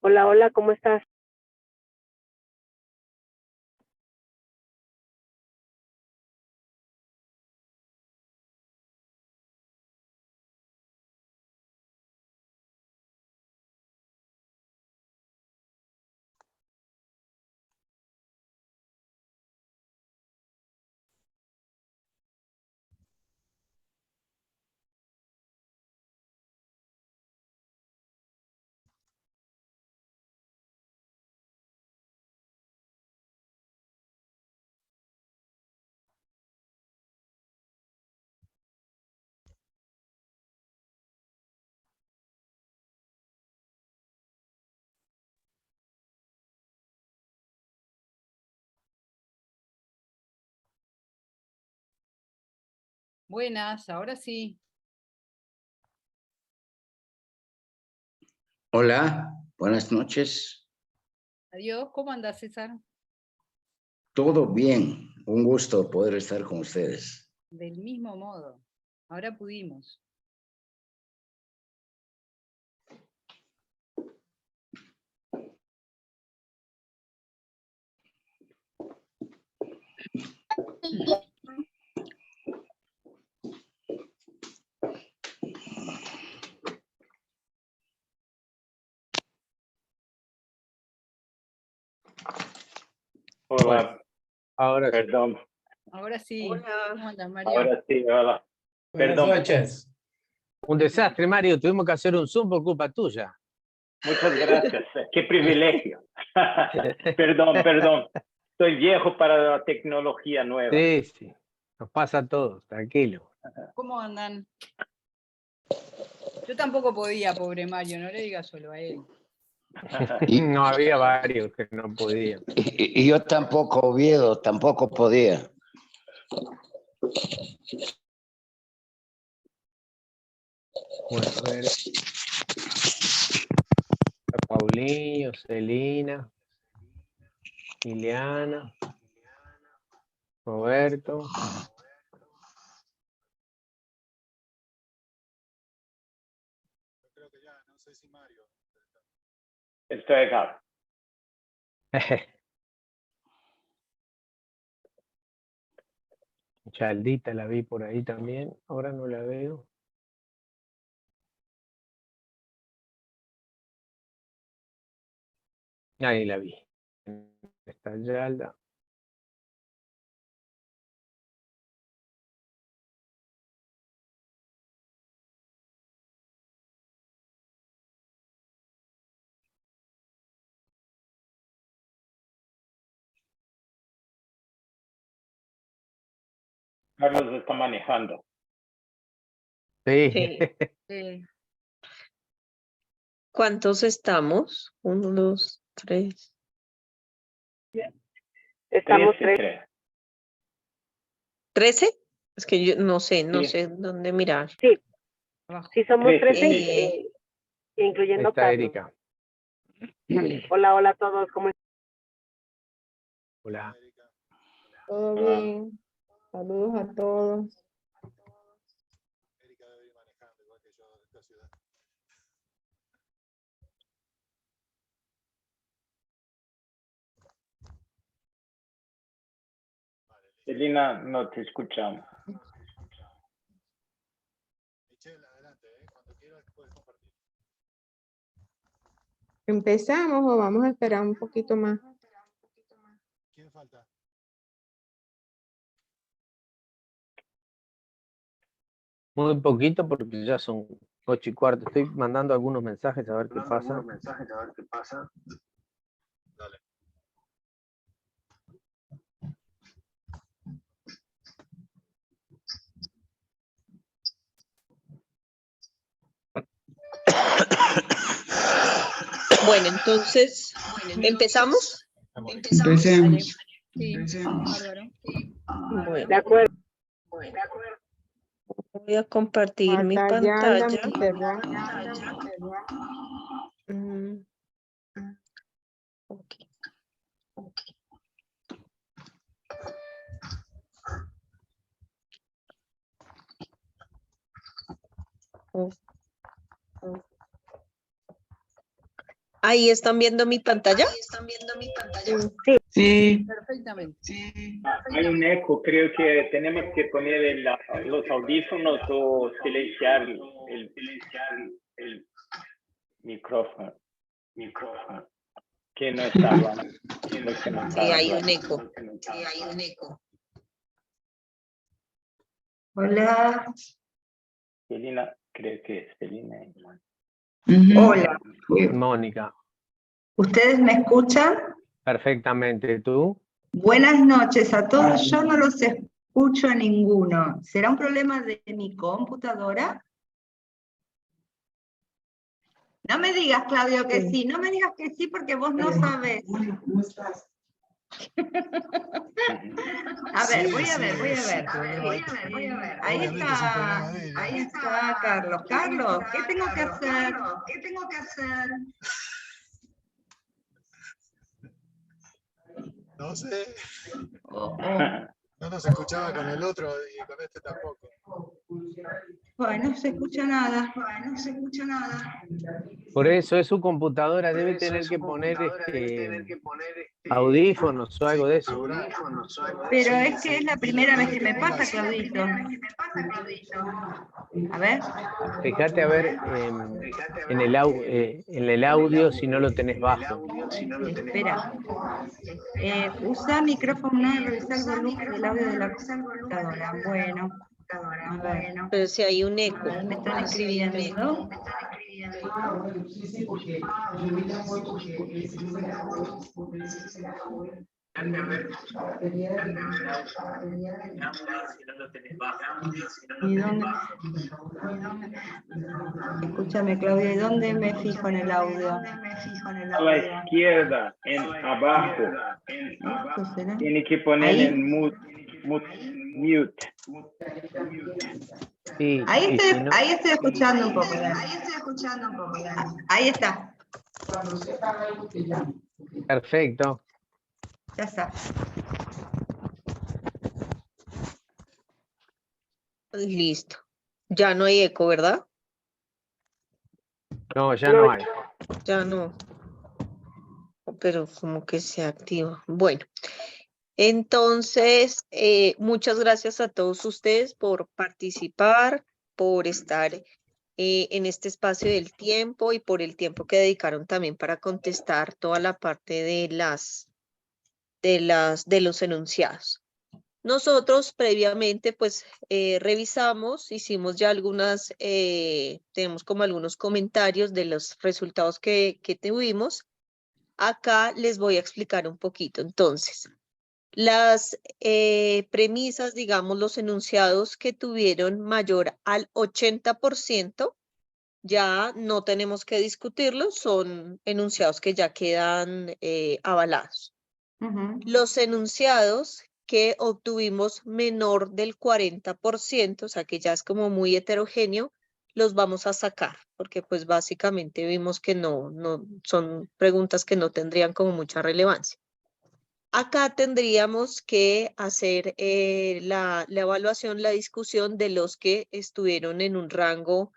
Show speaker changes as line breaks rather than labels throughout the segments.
Hola, hola, ¿cómo estás?
Buenas, ahora sí.
Hola, buenas noches.
Adiós, ¿cómo andás, César?
Todo bien, un gusto poder estar con ustedes.
Del mismo modo. Ahora pudimos.
Hola,
Ahora sí.
perdón.
Ahora sí.
Hola.
¿Cómo andás, Mario?
Ahora sí, hola.
Buenas
Perdón.
noches. Un desastre, Mario. Tuvimos que hacer un Zoom por culpa tuya.
Muchas gracias. Qué privilegio. Perdón. Estoy viejo para la tecnología nueva.
Sí. Nos pasa a todos, tranquilo.
¿Cómo andan? Yo tampoco podía, pobre Mario, no le digas solo a él.
No había varios que no podían.
Y yo tampoco, Oviedo, tampoco podía.
Bueno, a ver. Paulinho, Celina, Ileana, Roberto.
Creo que ya, no sé si Mario.
Estoy acá.
Chaldita la vi por ahí también. Ahora no la veo. Ahí la vi. Está Yalda.
Carlos está manejando.
Sí.
Sí.
¿Cuántos estamos? 1, 2, 3.
Estamos
13.
¿13? Es que yo no sé
Sí.
dónde mirar.
Sí,
Abajo.
sí somos
13,
13,
sí.
incluyendo
Está
Carlos.
Erika.
Hola, hola a todos, ¿cómo están?
Hola.
Erika.
Todo
Hola.
bien. Saludos a todos.
Erika debe ir manejando, igual que yo, de esta ciudad. Vale, listo.
Elina, no te escuchamos.
Michelle, adelante, cuando quieras puedes compartir.
¿Empezamos o vamos a esperar un poquito más?
¿Quién falta?
Muy poquito porque ya son 8:15. Estoy mandando algunos mensajes a ver qué pasa.
Dale.
Bueno, entonces, ¿empezamos?
Dale. Sí, bárbaro.
Bueno,
De acuerdo.
voy a compartir mi
Falta Yalda,
pantalla.
Montserrat.
Mm, ok. Oh, ¿Ahí están viendo mi pantalla?
Sí,
Perfectamente.
Hay un eco, creo que tenemos que poner los audífonos o silenciar el micrófono. Que no está hablando.
Sí, hay un eco.
Hola.
Celina, creo que es Celina.
Hola.
Mónica,
¿Ustedes me escuchan?
perfectamente. ¿Tú?
Buenas noches a todos. Yo no los escucho a ninguno. ¿Será un problema de mi computadora? No me digas, Claudio, que sí. No me digas que sí porque vos no sabes.
¿Cómo estás?
A ver,
Sí,
voy a ver.
Obviamente es un problema de ella.
Ahí está Carlos. Carlos, ¿qué tengo que hacer?
No sé,
Oh,
no nos escuchaba con el otro y con este tampoco.
Bueno, no se escucha nada.
Por eso es su computadora, debe tener que poner audífonos o algo de eso.
Pero es que es la primera vez que me pasa, Claudito. A ver.
Fíjate a ver en el audio si no lo tenés bajo.
Espera. Usa micrófono y revisa el volumen del audio de la computadora. Bueno. A ver.
Pero si hay un eco.
Ahí me están escribiendo. ¿Y dónde? Escúchame, Claudia, ¿y dónde me fijo en el audio?
A la izquierda, abajo.
¿Esto será?
Tiene que poner
¿Ahí?
en mute.
Sí,
Ahí
y si no,
estoy escuchando un poco. Ahí está.
perfecto.
Ya está.
Listo. Ya no hay eco, ¿verdad?
No, ya no hay.
Ya no. Pero como que se activa. Bueno. Entonces, muchas gracias a todos ustedes por participar, por estar en este espacio del tiempo y por el tiempo que dedicaron también para contestar toda la parte de los enunciados. Nosotros previamente pues revisamos, hicimos ya tenemos como algunos comentarios de los resultados que tuvimos. Acá les voy a explicar un poquito. Entonces, las premisas, digamos, los enunciados que tuvieron mayor al 80%, ya no tenemos que discutirlos, son enunciados que ya quedan avalados. Los enunciados que obtuvimos menor del 40%, o sea que ya es como muy heterogéneo, los vamos a sacar, porque pues básicamente vimos que no son preguntas que no tendrían como mucha relevancia. Acá tendríamos que hacer la evaluación, la discusión de los que estuvieron en un rango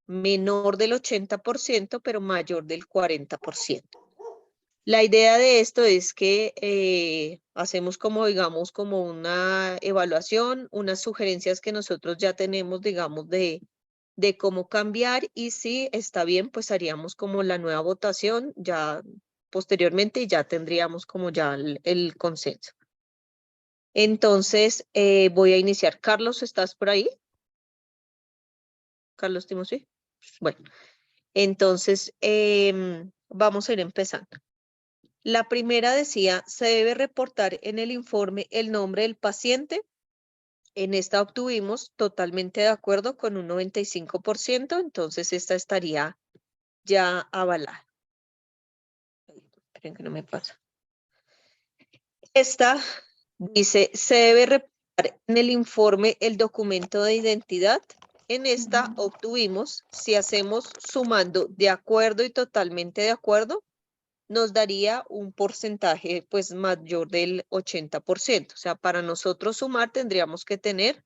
menor del 80%, pero mayor del 40%. La idea de esto es que hacemos como, digamos, como una evaluación, unas sugerencias que nosotros ya tenemos, digamos, de cómo cambiar, y si está bien, pues haríamos como la nueva votación ya posteriormente y ya tendríamos como ya el consenso. Entonces, voy a iniciar. Carlos, ¿estás por ahí? Carlos Timosí. Bueno, entonces vamos a ir empezando. La primera decía, se debe reportar en el informe el nombre del paciente. En esta obtuvimos totalmente de acuerdo con un 95%, entonces esta estaría ya avalada. Esperen que no me pasa. Esta dice, se debe reportar en el informe el documento de identidad. En esta obtuvimos, si hacemos sumando de acuerdo y totalmente de acuerdo, nos daría un porcentaje pues mayor del 80%. O sea, para nosotros sumar tendríamos que tener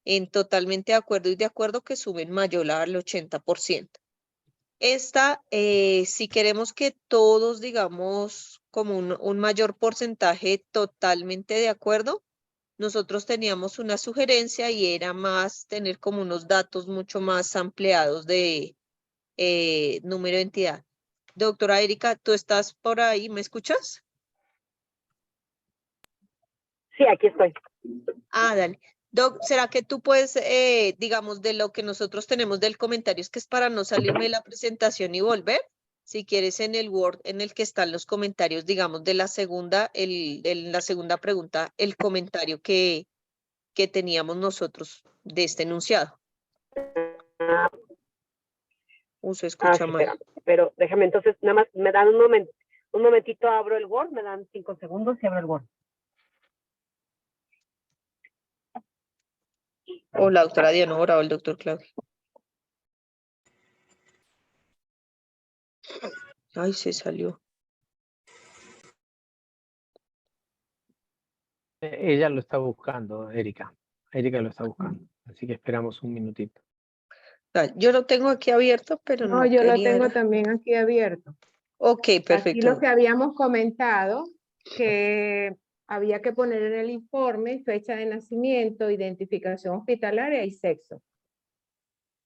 en totalmente de acuerdo y de acuerdo que sumen mayor al 80%. Esta, si queremos que todos, digamos, como un mayor porcentaje totalmente de acuerdo, nosotros teníamos una sugerencia y era más tener como unos datos mucho más ampliados de número de entidad. Doctora Erika, ¿tú estás por ahí? ¿Me escuchas?
Sí, aquí estoy.
Ah, dale. Doc, ¿será que tú puedes, digamos, de lo que nosotros tenemos del comentario, es que es para no salirme de la presentación y volver? Si quieres en el Word en el que están los comentarios, digamos, de la segunda, la segunda pregunta, el comentario que teníamos nosotros de este enunciado. Se escucha
Sí,
mal.
espérame. Pero déjame entonces, nada más, me dan un momentito, abro el Word, me dan 5 segundos y abro el Word.
O la doctora Diana o el doctor Claudio. Ay, se salió.
Ella lo está buscando, Erika. Erika lo está buscando. Así que esperamos un minutito.
Yo lo tengo aquí abierto, pero
No,
no
yo lo
quería
tengo
era-
también aquí abierto.
Ok,
Aquí
perfecto.
lo que habíamos comentado, que había que poner en el informe fecha de nacimiento, identificación hospitalaria y sexo.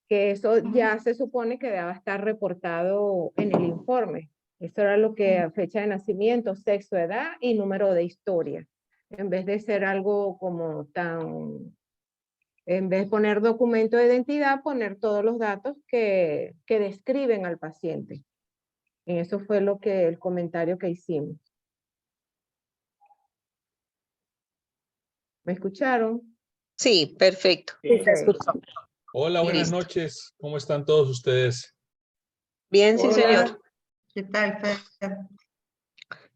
Que eso ya se supone que va a estar reportado en el informe. Eso era lo que fecha de nacimiento, sexo, edad y número de historia. En vez de ser algo como tan, en vez de poner documento de identidad, poner todos los datos que describen al paciente. Y eso fue lo que el comentario que hicimos. ¿Me escucharon?
Sí, perfecto.
Sí, se escuchó.
Hola, buenas
Listo.
noches. ¿Cómo están todos ustedes?
Bien, sí,
Hola.
señor.
¿Qué tal, Fer?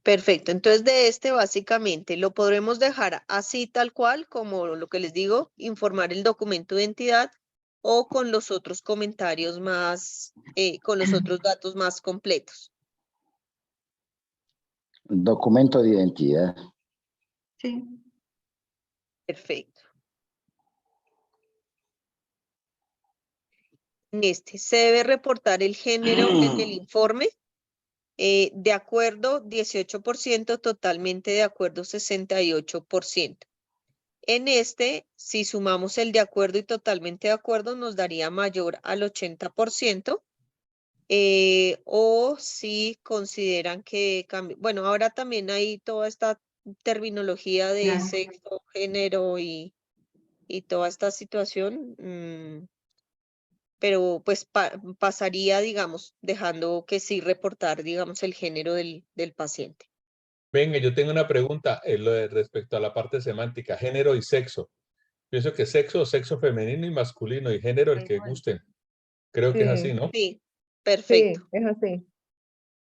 Perfecto. Entonces, de este básicamente lo podremos dejar así tal cual, como lo que les digo, informar el documento de identidad o con los otros comentarios más, con los otros datos más completos.
Documento de identidad.
Sí.
Perfecto. En este se debe reportar el género en el informe. De acuerdo, 18%, totalmente de acuerdo, 68%. En este, si sumamos el de acuerdo y totalmente de acuerdo, nos daría mayor al 80%. O si consideran que cambia. Bueno, ahora también hay toda esta terminología de
Claro.
sexo, género y toda esta situación. Pero pues pasaría, digamos, dejando que sí reportar, digamos, el género del paciente.
Venga, yo tengo una pregunta respecto a la parte semántica, género y sexo. Pienso que sexo, sexo femenino y masculino y género el que gusten. Creo que es así, ¿no?
Sí,
Sí,
perfecto.
es así.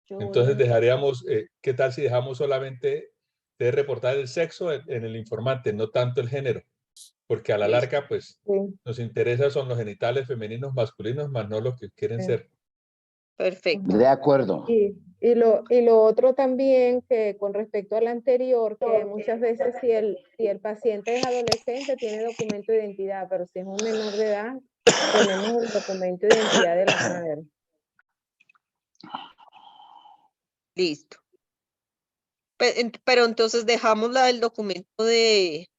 Entonces dejaríamos, ¿qué tal si dejamos solamente de reportar el sexo en el informante, no tanto el género? Porque a la
Listo.
larga, pues,
Sí,
nos interesa son los genitales femeninos, masculinos, más no los que quieren
sí.
ser.
Perfecto.
De acuerdo.
Y lo otro también que con respecto al anterior, que muchas veces si el paciente es adolescente tiene documento de identidad, pero si es un menor de edad, ponemos el documento de identidad de la madre.
Listo. Pero entonces dejamos la del documento de,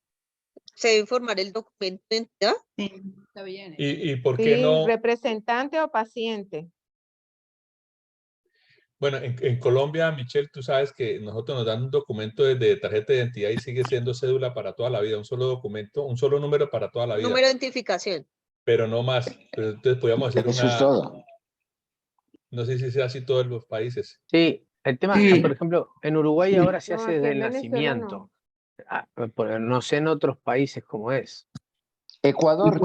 se debe informar el documento de identidad.
Sí.
Está bien.
¿Y por qué
Sí,
no?
representante o paciente.
Bueno, en Colombia, Michelle, tú sabes que nosotros nos dan un documento de tarjeta de identidad y sigue siendo cédula para toda la vida, un solo documento, un solo número para toda la vida,
Número de identificación.
pero no más. Pero entonces podríamos hacer
Eso es todo.
no sé si sea así todos los países.
Sí, el tema, por ejemplo, en Uruguay ahora se
No,
hace
aquí
desde
en
el
Venezuela
nacimiento. No sé en otros países cómo es.
Ecuador,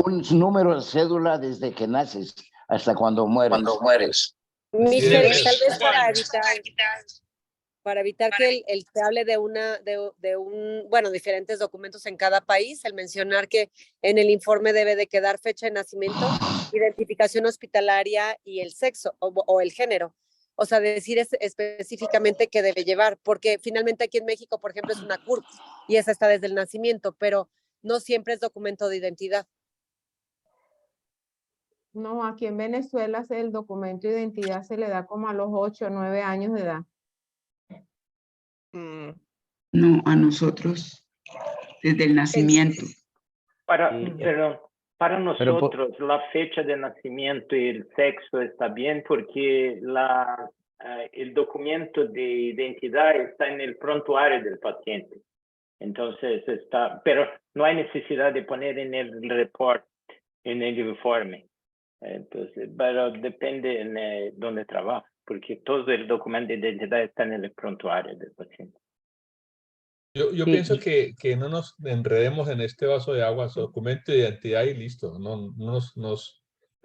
un número de cédula desde que naces hasta cuando mueres.
Así debe
Michelle,
ser.
tal vez para evitar que el se hable de bueno, diferentes documentos en cada país, el mencionar que en el informe debe de quedar fecha de nacimiento, identificación hospitalaria y el sexo o el género. O sea, decir específicamente qué debe llevar, porque finalmente aquí en México, por ejemplo, es una CURP y esa está desde el nacimiento, pero no siempre es documento de identidad.
No, aquí en Venezuela el documento de identidad se le da como a los 8 o 9 años de edad.
Mm,
No, a nosotros desde el nacimiento.
Perdón, para
Pero
nosotros la fecha de nacimiento y el sexo está bien porque el documento de identidad está en el prontuario del paciente. Entonces pero no hay necesidad de poner en el report, en el informe. Entonces, pero depende en dónde trabaja, porque todo el documento de identidad está en el prontuario del paciente.
Yo pienso que no nos enredemos en este vaso de agua, documento de identidad y listo. No nos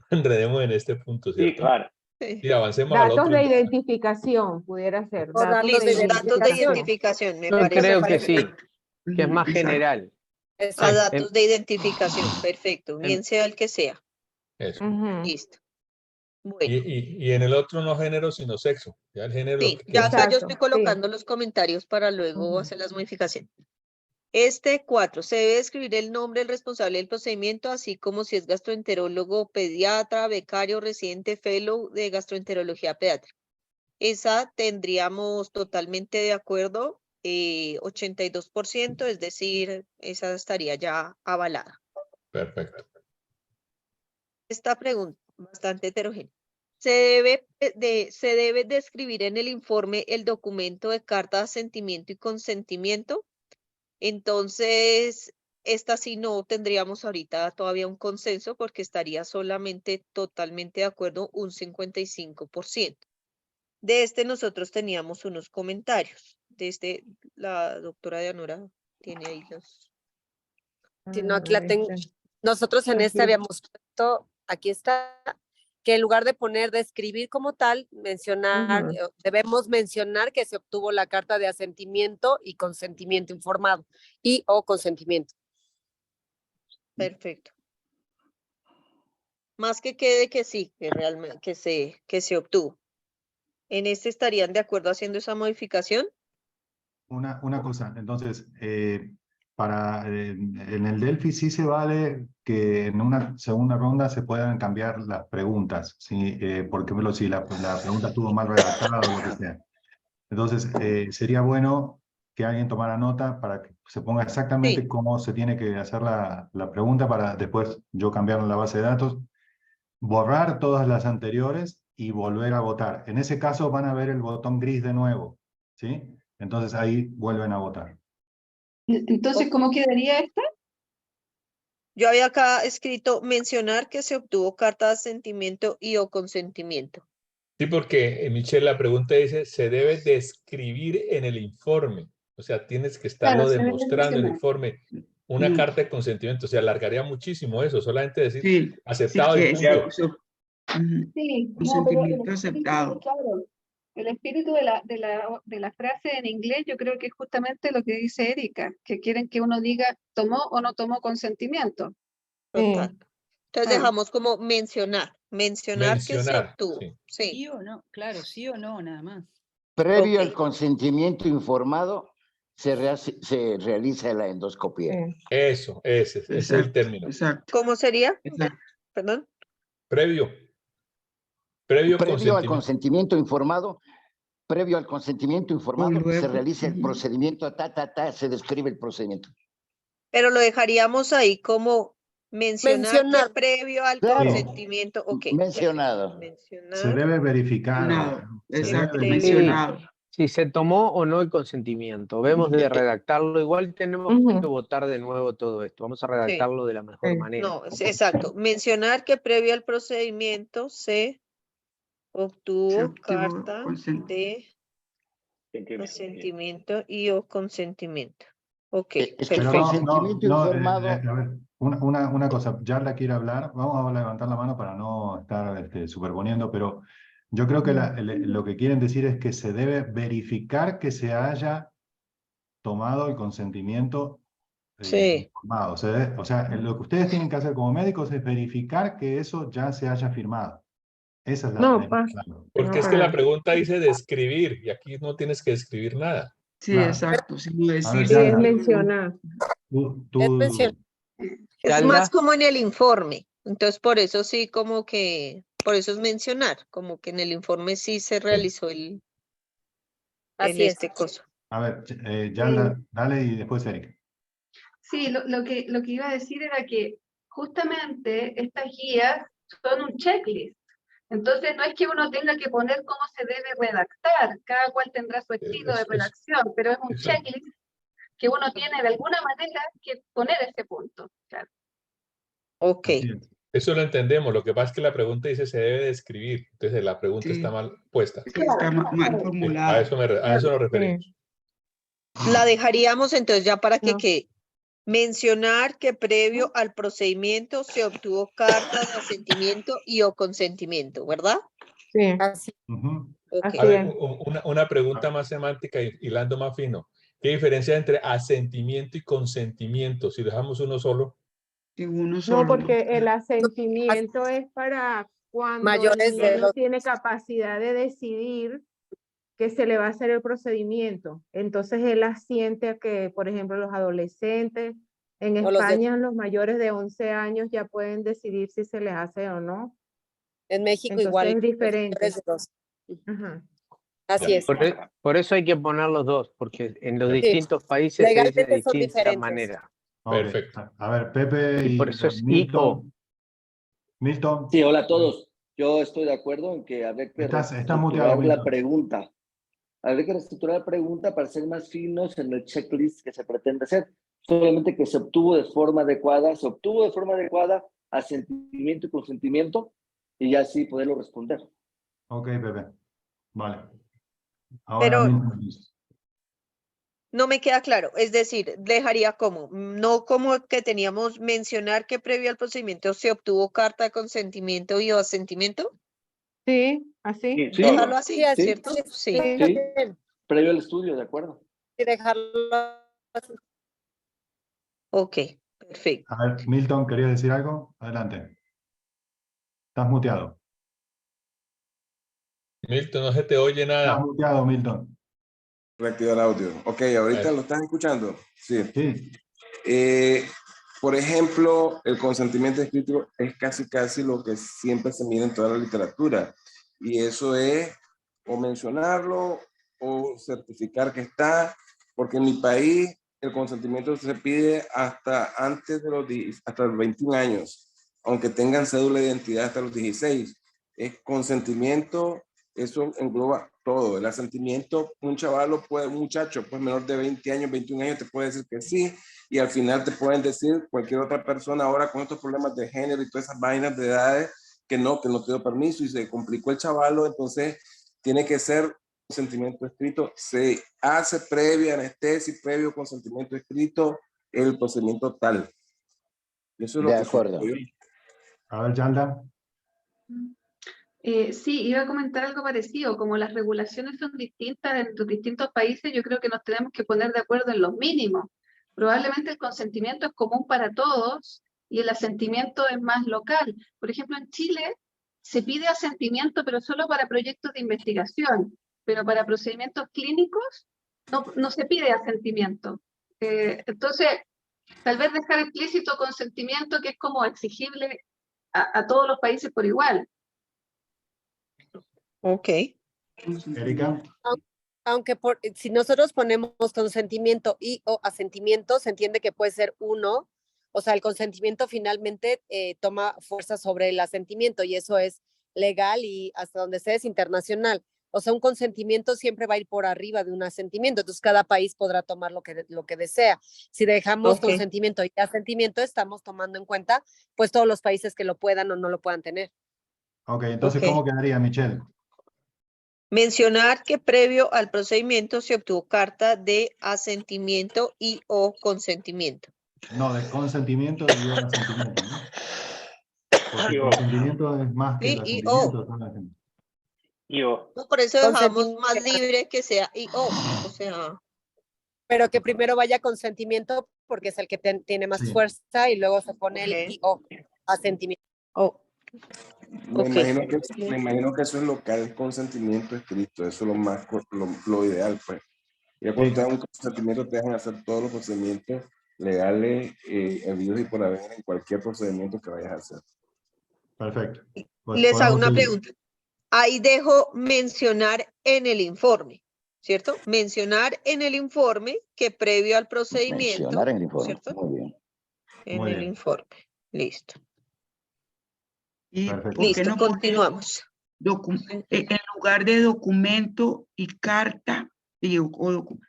enredemos en este punto, ¿cierto?
Sí, claro.
Y avancemos al
Datos
otro.
de identificación, pudiera ser.
O datos de
datos de identificación, me
Yo
parece.
creo que sí,
perfecto.
que es más
Exacto.
general.
A
Exacto.
datos de identificación, perfecto, bien sea el que sea.
Eso.
Ujú.
Listo. Bueno,
Y en el otro no género, sino sexo. Ya el género.
sí,
que
ya acá yo
Exacto,
estoy colocando los comentarios para luego hacer las modificaciones. 4, se debe escribir el nombre del responsable del procedimiento, así como si es gastroenterólogo, pediatra, becario, residente, fellow de gastroenterología pediátrica. Esa tendríamos totalmente de acuerdo, 82%, es decir, esa estaría ya avalada.
Perfecto.
Esta pregunta, bastante heterogénea. Se debe describir en el informe el documento de carta de asentimiento y consentimiento. Entonces, esta sí no tendríamos ahorita todavía un consenso porque estaría solamente totalmente de acuerdo un 55%. De nosotros teníamos unos comentarios. La doctora Dianora tiene ahí los...
Si no, aquí la tengo. Nosotros en este habíamos puesto, aquí está, que en lugar de poner describir como tal, debemos mencionar que se obtuvo la carta de asentimiento y consentimiento informado o consentimiento.
Perfecto. Más que quede que sí, que realmente que se obtuvo. ¿En este estarían de acuerdo haciendo esa modificación?
Una cosa, entonces, en el Delphi sí se vale que en una segunda ronda se puedan cambiar las preguntas, ¿sí? Por ejemplo, si la pregunta estuvo mal redactada o lo que sea. Entonces, sería bueno que alguien tomara nota para que se ponga exactamente cómo se tiene que hacer la pregunta para después yo cambiarlo en la base de datos, borrar todas las anteriores y volver a votar. En ese caso van a ver el botón gris de nuevo, ¿sí? Entonces ahí vuelven a votar.
Entonces, ¿cómo quedaría esta?
Yo había acá escrito mencionar que se obtuvo carta de asentimiento y o consentimiento.
Sí, porque Michelle, la pregunta dice, se debe describir en el informe. O sea, tienes que estarlo demostrando en el informe. Una carta de consentimiento, se alargaría muchísimo eso, solamente decir aceptado y punto.
Sí,
consentimiento aceptado.
Claro, el espíritu de la frase en inglés yo creo que es justamente lo que dice Erika, que quieren que uno diga tomó o no tomó consentimiento.
Total. Entonces dejamos como mencionar que se obtuvo.
Sí. Sí o no, claro, sí o no, nada más.
Previo al consentimiento informado, se realiza la endoscopia.
Eso, ese es el término.
Exacto.
¿Cómo sería?
Exacto.
Perdón.
Previo
al consentimiento informado, se realiza el procedimiento, se describe el procedimiento.
Pero lo dejaríamos ahí como mencionar que previo al consentimiento. Okay,
mencionado.
Se debe verificar.
Exacto,
mencionado. Si se tomó o no el consentimiento. Vemos de redactarlo. Igual tenemos que votar de nuevo todo esto. Vamos a redactarlo de la mejor manera.
No, exacto. Mencionar que previo al procedimiento se obtuvo carta de consentimiento y o consentimiento. Ok,
perfecto. Consentimiento informado. A ver, una cosa, Yarla quiere hablar. Vamos a levantar la mano para no estar superponiendo, pero yo creo que lo que quieren decir es que se debe verificar que se haya tomado el consentimiento informado. O sea, lo que ustedes tienen que hacer como médicos es verificar que eso ya se haya firmado. Esa es la
porque es que la pregunta dice describir y aquí no tienes que describir nada.
Sí, exacto. Sí,
es mencionar.
Es más como en el informe. Entonces, por eso sí, como que, por eso es mencionar, como que en el informe sí se realizó el
Así es.
coso.
A ver, Yalda, dale y después Erika.
Sí, lo que iba a decir era que justamente estas guías son un checklist. Entonces no es que uno tenga que poner cómo se debe redactar, cada cual tendrá su estilo de redacción, pero es un checklist que uno tiene de alguna manera que poner ese punto. Claro.
Ok.
Eso lo entendemos, lo que pasa es que la pregunta dice se debe de escribir, entonces la pregunta
Sí.
está mal puesta.
Está mal formulada.
A eso nos referimos.
La dejaríamos entonces ya para que
No.
quede. Mencionar que previo al procedimiento se obtuvo carta de asentimiento y o consentimiento, ¿verdad?
Sí,
Así.
Ok.
así
A ver,
es.
una pregunta más semántica y hilando más fino. ¿Qué diferencia hay entre asentimiento y consentimiento? Si dejamos uno solo.
Uno
No,
solo.
porque el asentimiento es para cuando
Mayores
el
de
niño
dos.
tiene capacidad de decidir que se le va a hacer el procedimiento. Entonces él asiente a que, por ejemplo, los adolescentes, en
O los de-
España los mayores de 11 años ya pueden decidir si se les hace o no.
En México
Entonces
igual.
es
los
diferente.
mayores de dos.
Ajá.
Así es.
Por eso hay que poner los dos, porque en los
Sí.
distintos países se dice de
Legalmente son
distinta
diferentes.
manera.
Ok,
Perfecto.
A ver, Pepe
Y
y
por eso es
Milton. Milton,
Sí, hola a todos. Yo estoy de acuerdo en que habría que
estás muteado,
reestructurar la
Milton.
pregunta. Habría que reestructurar la pregunta para ser más finos en el checklist que se pretende hacer. Solamente que se obtuvo de forma adecuada, asentimiento y consentimiento, y ya así poderlo responder.
Ok, Pepe. Vale. Ahora
Pero
Milton.
no me queda claro, es decir, dejaría como, no como que teníamos mencionar que previo al procedimiento se obtuvo carta de consentimiento y o asentimiento.
Sí, así.
Sí,
Déjalo así,
Sí, así
¿cierto?
es.
Sí.
Está
Sí.
bien.
Previo al estudio, ¿de acuerdo?
Y dejarlo así.
Ok, perfecto.
A ver, Milton, ¿querías decir algo? Adelante. Estás muteado.
Milton, no se te oye
Estás
nada.
muteado, Milton.
Reactivar audio. Ok, ahorita lo estás escuchando. Sí.
Sí.
Por ejemplo, el consentimiento escrito es casi lo que siempre se mira en toda la literatura. Y eso es o mencionarlo o certificar que está, porque en mi país el consentimiento se pide hasta antes de hasta los 21 años, aunque tengan cédula de identidad hasta los 16. Es consentimiento. Eso engloba todo, el asentimiento. Un muchacho, pues menor de 20 años, 21 años, te puede decir que sí, y al final te pueden decir cualquier otra persona ahora con estos problemas de género y todas esas vainas de edades que no te dio permiso y se complicó el chavalo, entonces tiene que ser consentimiento escrito. Se hace previa anestesia, previo consentimiento escrito, el procedimiento tal. Eso es lo
De
que
acuerdo.
A ver, Yalda.
Sí, iba a comentar algo parecido, como las regulaciones son distintas en los distintos países, yo creo que nos tenemos que poner de acuerdo en los mínimos. Probablemente el consentimiento es común para todos y el asentimiento es más local. Por ejemplo, en Chile se pide asentimiento, pero solo para proyectos de investigación, pero para procedimientos clínicos no se pide asentimiento. Entonces, tal vez dejar explícito consentimiento, que es como exigible a todos los países por igual.
Ok.
Erika.
Aunque si nosotros ponemos consentimiento y o asentimiento, se entiende que puede ser uno, o sea, el consentimiento finalmente toma fuerza sobre el asentimiento y eso es legal y hasta donde sea es internacional. O sea, un consentimiento siempre va a ir por arriba de un asentimiento, entonces cada país podrá tomar lo que desea. Si dejamos consentimiento y asentimiento, estamos tomando en cuenta pues todos los países que lo puedan o no lo puedan tener.
Ok, entonces, ¿cómo quedaría, Michelle?
Mencionar que previo al procedimiento se obtuvo carta de asentimiento y o consentimiento.
No, de consentimiento y o asentimiento, ¿no? Porque el consentimiento es más que el
Sí, y o.
asentimiento.
No, por eso dejamos más libre que sea y o. O sea.
Pero que primero vaya consentimiento porque es el que tiene más fuerza y luego se pone el y o asentimiento.
Me imagino que eso es local, el consentimiento escrito, eso es lo ideal, pues. Ya cuando te dan un consentimiento te dejan hacer todos los procedimientos legales, habidos y por haber en cualquier procedimiento que vayas a hacer.
Perfecto.
Les hago
Podemos
una
seguir.
pregunta. Ahí dejo mencionar en el informe, ¿cierto? Mencionar en el informe que previo al procedimiento,
Mencionar en el informe.
¿cierto?
Muy bien.
En
Muy
el
bien.
informe. Listo.
¿Y
Perfecto.
por qué
Listo,
no poner
continuamos.
en lugar de documento y carta,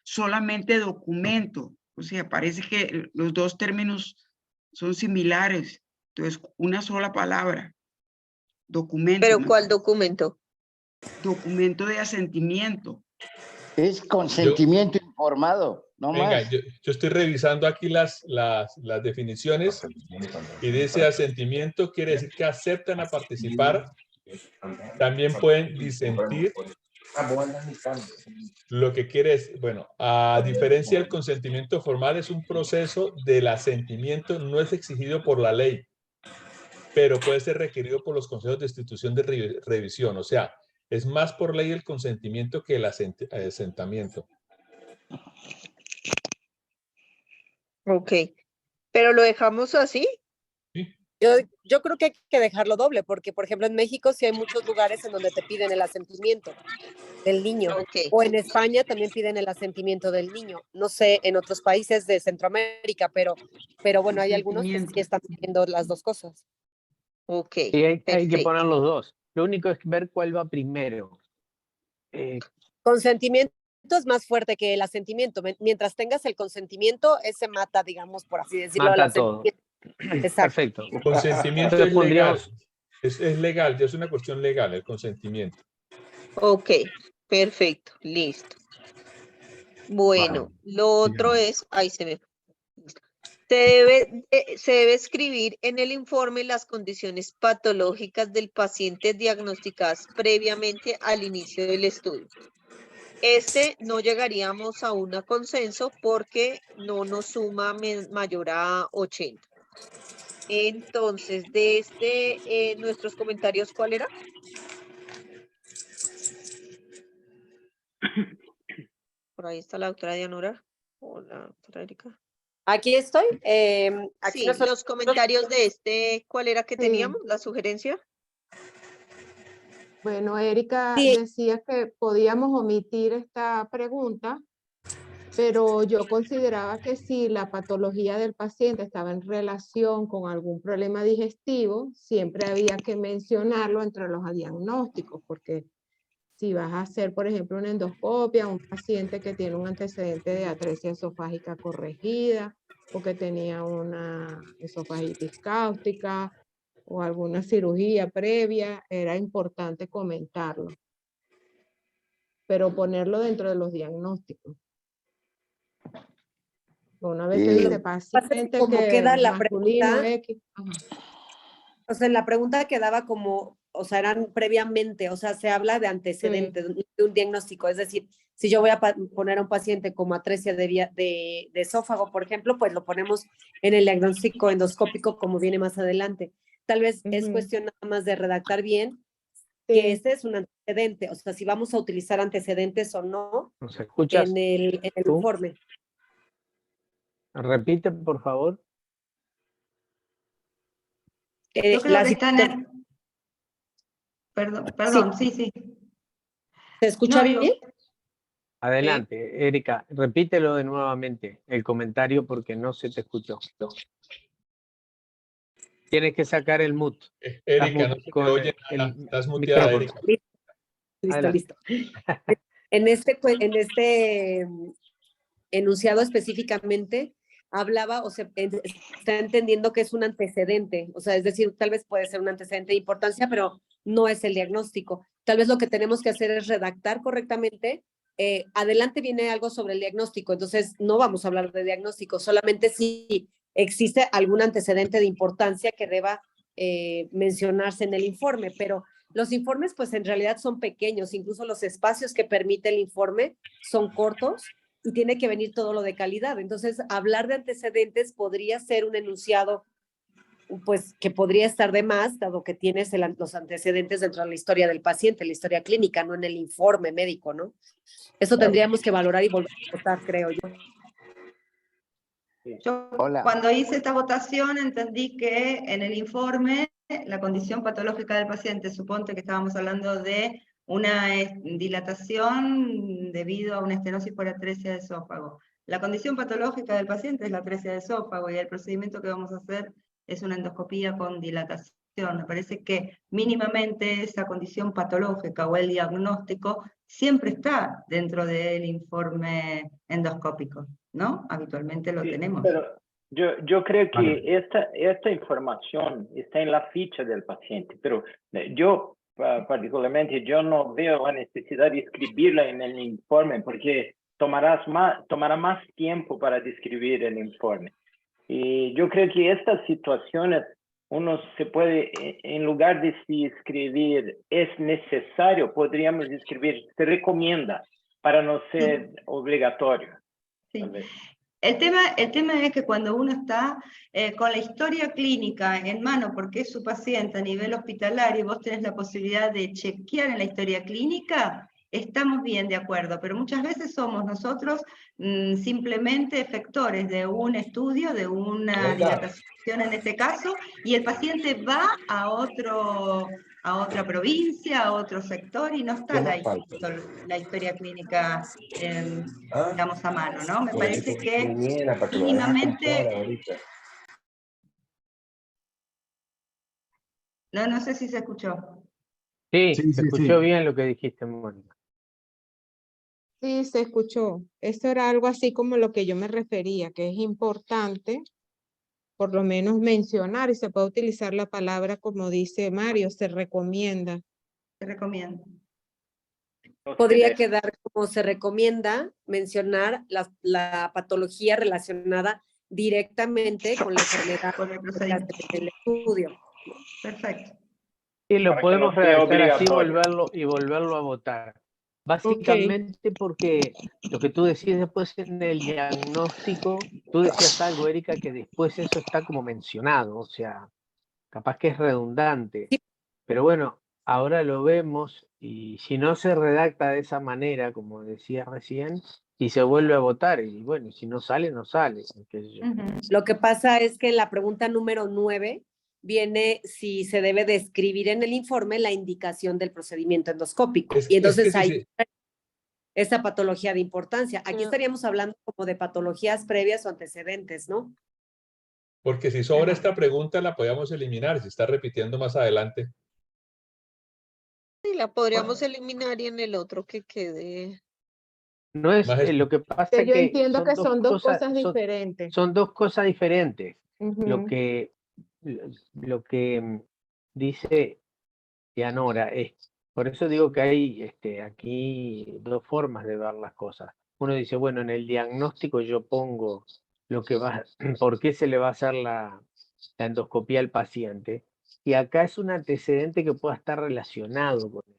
solamente documento? O sea, parece que los dos términos son similares. Entonces, una sola palabra. Documento.
¿Pero
¿no?
cuál documento?
Documento de asentimiento.
Es consentimiento informado, no
Venga,
más.
yo estoy revisando aquí las definiciones y dice asentimiento quiere decir que aceptan a participar. También pueden disentir. Lo que quiere es, bueno, a diferencia del consentimiento formal, es un proceso del asentimiento, no es exigido por la ley, pero puede ser requerido por los consejos de institución de revisión. O sea, es más por ley el consentimiento que el asentamiento.
Ok. ¿Pero lo dejamos así?
Yo creo que hay que dejarlo doble, porque, por ejemplo, en México sí hay muchos lugares en donde te piden el asentimiento del niño.
Ok.
O en España también piden el asentimiento del niño. No sé, en otros países de Centroamérica, pero bueno, hay algunos que sí están pidiendo las dos cosas.
Ok.
Y hay que
perfecto.
poner los dos. Lo único es ver cuál va primero.
Consentimiento es más fuerte que el asentimiento. Mientras tengas el consentimiento, ese mata, digamos, por así decirlo,
Mata
al
todo.
asentimiento. Exacto.
Perfecto.
Consentimiento
Entonces
es legal.
pondríamos-
Es legal, ya es una cuestión legal el consentimiento.
Ok, perfecto, listo. Bueno,
Vale,
lo otro
sigamos.
es, ahí se ve. Se debe escribir en el informe las condiciones patológicas del paciente diagnosticadas previamente al inicio del estudio. No llegaríamos a un consenso porque no nos suma mayor a 80. Entonces, de nuestros comentarios, ¿cuál era? Por ahí está la doctora Dianora. Hola, doctora Erika.
Aquí estoy. Aquí
Sí,
nosotros-
los comentarios de ¿cuál era que
Sí.
teníamos? La sugerencia.
Bueno, Erika
Sí.
decía que podíamos omitir esta pregunta, pero yo consideraba que si la patología del paciente estaba en relación con algún problema digestivo, siempre había que mencionarlo entre los diagnósticos, porque si vas a hacer, por ejemplo, una endoscopia, un paciente que tiene un antecedente de atresia esofágica corregida, o que tenía una esofagitis cáustica, o alguna cirugía previa, era importante comentarlo. Pero ponerlo dentro de los diagnósticos. Una vez que dice paciente
como
que
queda la
masculino
pregunta,
X. Ajá.
o sea, la pregunta quedaba como, o sea, eran previamente, o sea, se habla de antecedentes, de un diagnóstico. Es decir, si yo voy a poner a un paciente como atresia de esófago, por ejemplo, pues lo ponemos en el diagnóstico endoscópico como viene más adelante. Tal vez es cuestión nada más de redactar bien que este es un antecedente, o sea, si vamos a utilizar antecedentes o no
¿Nos escuchas
en el
tú?
informe.
Repite, por favor.
Yo creo que está en el... Perdón, sí.
¿Se escucha
No,
bien?
Adelante, Erika, repítelo de nuevamente el comentario porque no se te escuchó. Tienes que sacar el mute.
Erika, no se te oye nada. Estás muteada, Erika.
Listo. En este enunciado específicamente hablaba, o sea, está entendiendo que es un antecedente, o sea, es decir, tal vez puede ser un antecedente de importancia, pero no es el diagnóstico. Tal vez lo que tenemos que hacer es redactar correctamente. Adelante viene algo sobre el diagnóstico, entonces no vamos a hablar de diagnóstico, solamente si existe algún antecedente de importancia que deba mencionarse en el informe, pero los informes pues en realidad son pequeños, incluso los espacios que permite el informe son cortos y tiene que venir todo lo de calidad. Entonces, hablar de antecedentes podría ser un enunciado pues que podría estar de más, dado que tienes los antecedentes dentro de la historia del paciente, la historia clínica, no en el informe médico, ¿no? Eso tendríamos que valorar y volver a votar, creo yo.
Yo cuando hice esta votación entendí que en el informe
la condición patológica del paciente, suponte que estábamos hablando de una dilatación debido a una estenosis por atresia de esófago. La condición patológica del paciente es la atresia de esófago y el procedimiento que vamos a hacer es una endoscopía con dilatación. Me parece que mínimamente esa condición patológica o el diagnóstico siempre está dentro del informe endoscópico, ¿no? Habitualmente lo tenemos.
Pero yo creo que esta información está en la ficha del paciente, pero yo particularmente yo no veo la necesidad de escribirla en el informe porque tomará más tiempo para describir el informe. Y yo creo que estas situaciones uno se puede, en lugar de escribir es necesario, podríamos escribir se recomienda para no ser obligatorio.
Sí. El tema es que cuando uno está con la historia clínica en mano, porque es su paciente a nivel hospitalario, y vos tenés la posibilidad de chequear en la historia clínica, estamos bien de acuerdo, pero muchas veces somos nosotros simplemente efectores de un estudio, de una dilatación en este caso, y el paciente va a otra provincia, a otro sector, y no está la historia clínica, digamos, a mano, ¿no? Me parece que mínimamente... No sé si se escuchó.
Sí, se escuchó bien lo que dijiste, Mónica.
Sí, se escuchó. Esto era algo así como lo que yo me refería, que es importante por lo menos mencionar, y se puede utilizar la palabra como dice Mario, se recomienda.
Se recomienda.
Podría quedar como se recomienda mencionar la patología relacionada directamente con la enfermedad del estudio.
Perfecto.
Y lo podemos redactar así y volverlo a votar. Básicamente porque lo que tú decís después en el diagnóstico, tú decías algo, Erika, que después eso está como mencionado, o sea, capaz que es redundante. Pero bueno, ahora lo vemos y si no se redacta de esa manera, como decía recién, y se vuelve a votar, y bueno, si no sale, no sale.
Lo que pasa es que en la pregunta número 9 viene si se debe de escribir en el informe la indicación del procedimiento endoscópico. Y entonces hay esa patología de importancia. Aquí estaríamos hablando como de patologías previas o antecedentes, ¿no?
Porque si sobra esta pregunta la podríamos eliminar, si está repitiendo más adelante.
Sí, la podríamos eliminar y en el otro que quede.
No es lo que pasa
yo
que
entiendo que son dos cosas diferentes.
Son dos cosas diferentes. Lo que dice Yanora es, por eso digo que hay aquí dos formas de ver las cosas. Uno dice, bueno, en el diagnóstico yo pongo lo que va, por qué se le va a hacer la endoscopía al paciente, y acá es un antecedente que pueda estar relacionado con él.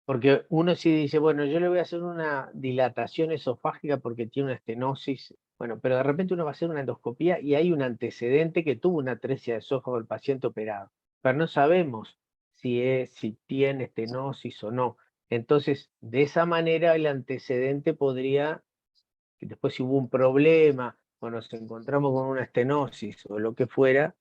Porque uno sí dice, bueno, yo le voy a hacer una dilatación esofágica porque tiene una estenosis, bueno, pero de repente uno va a hacer una endoscopía y hay un antecedente que tuvo una atresia de esófago el paciente operado, pero no sabemos si tiene estenosis o no. Entonces, de esa manera el antecedente podría, después si hubo un problema o nos encontramos con una estenosis o lo que fuera,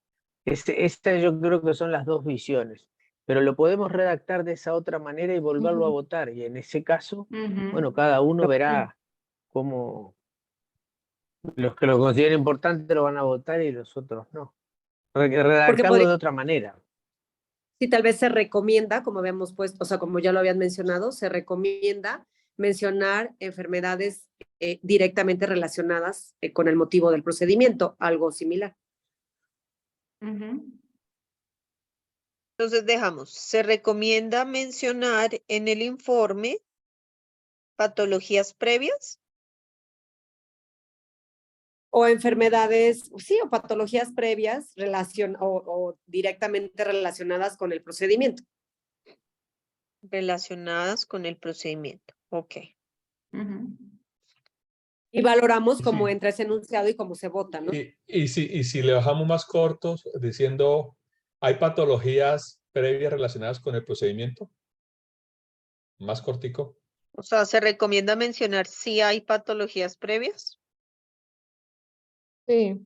esta yo creo que son las dos visiones. Pero lo podemos redactar de esa otra manera y volverlo a votar. Y en ese caso, bueno, cada uno verá cómo los que lo consideren importante lo van a votar y los otros no. Redactarlo de otra manera.
Sí, tal vez se recomienda, como habíamos puesto, o sea, como ya lo habían mencionado, se recomienda mencionar enfermedades directamente relacionadas con el motivo del procedimiento, algo similar.
Entonces dejamos, se recomienda mencionar en el informe patologías previas.
O enfermedades, sí, o patologías previas o directamente relacionadas con el procedimiento.
Relacionadas con el procedimiento, ok.
Y valoramos cómo entra ese enunciado y cómo se vota, ¿no?
Y si le bajamos más cortos, diciendo, ¿hay patologías previas relacionadas con el procedimiento? Más cortico.
O sea, se recomienda mencionar si hay patologías previas.
Sí.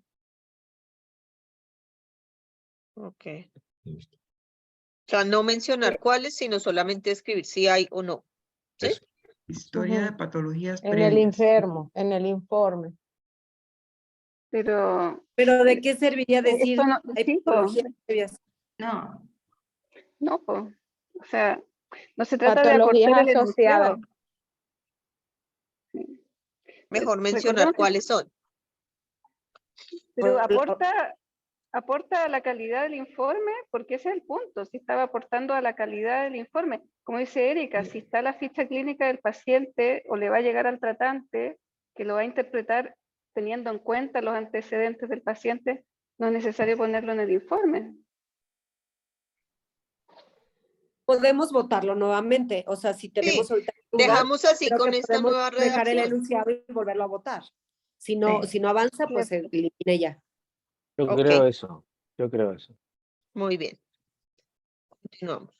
Ok.
Listo.
O sea, no mencionar cuáles, sino solamente escribir si hay o no. ¿Sí?
Eso.
Historia de patologías
En el
previas.
enfermo, en el informe.
Pero
¿de qué serviría decir
eso no,
hay
sí, po.
patologías previas?
No,
No, po. O sea, no se trata de
Patologías
aportar el
asociadas.
enunciado.
Mejor mencionar
Recordemos que-
cuáles son.
Pero
Por-
aporta a la calidad del informe, porque ese es el punto, si estaba aportando a la calidad del informe. Como dice Erika, si está la ficha clínica del paciente o le va a llegar al tratante, que lo va a interpretar teniendo en cuenta los antecedentes del paciente, no es necesario ponerlo en el informe.
Podemos votarlo nuevamente, o sea, si tenemos
Sí,
ahorita dudas,
dejamos así
creo
con
que
esta
podemos
nueva
dejar el
redacción.
enunciado y volverlo a votar. Si no,
Sí.
si no avanza, pues se elimina ya.
Yo
Ok.
creo eso. Yo creo eso.
Muy bien. Continuamos.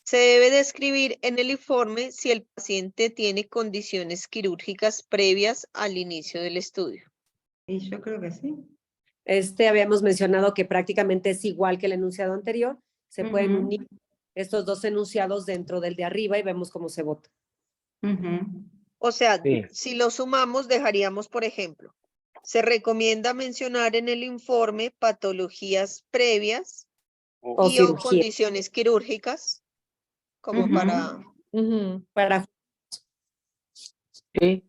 Se debe describir en el informe si el paciente tiene condiciones quirúrgicas previas al inicio del estudio.
y yo creo que sí.
Habíamos mencionado que prácticamente es igual que el enunciado anterior. Se pueden
Ujú.
unir estos dos enunciados dentro del de arriba y vemos cómo se vota.
Ujú.
O sea,
Sí.
si lo sumamos, dejaríamos, por ejemplo, se recomienda mencionar en el informe patologías previas
O
y o
cirugía.
condiciones quirúrgicas, como
Ujú.
Para
Sí,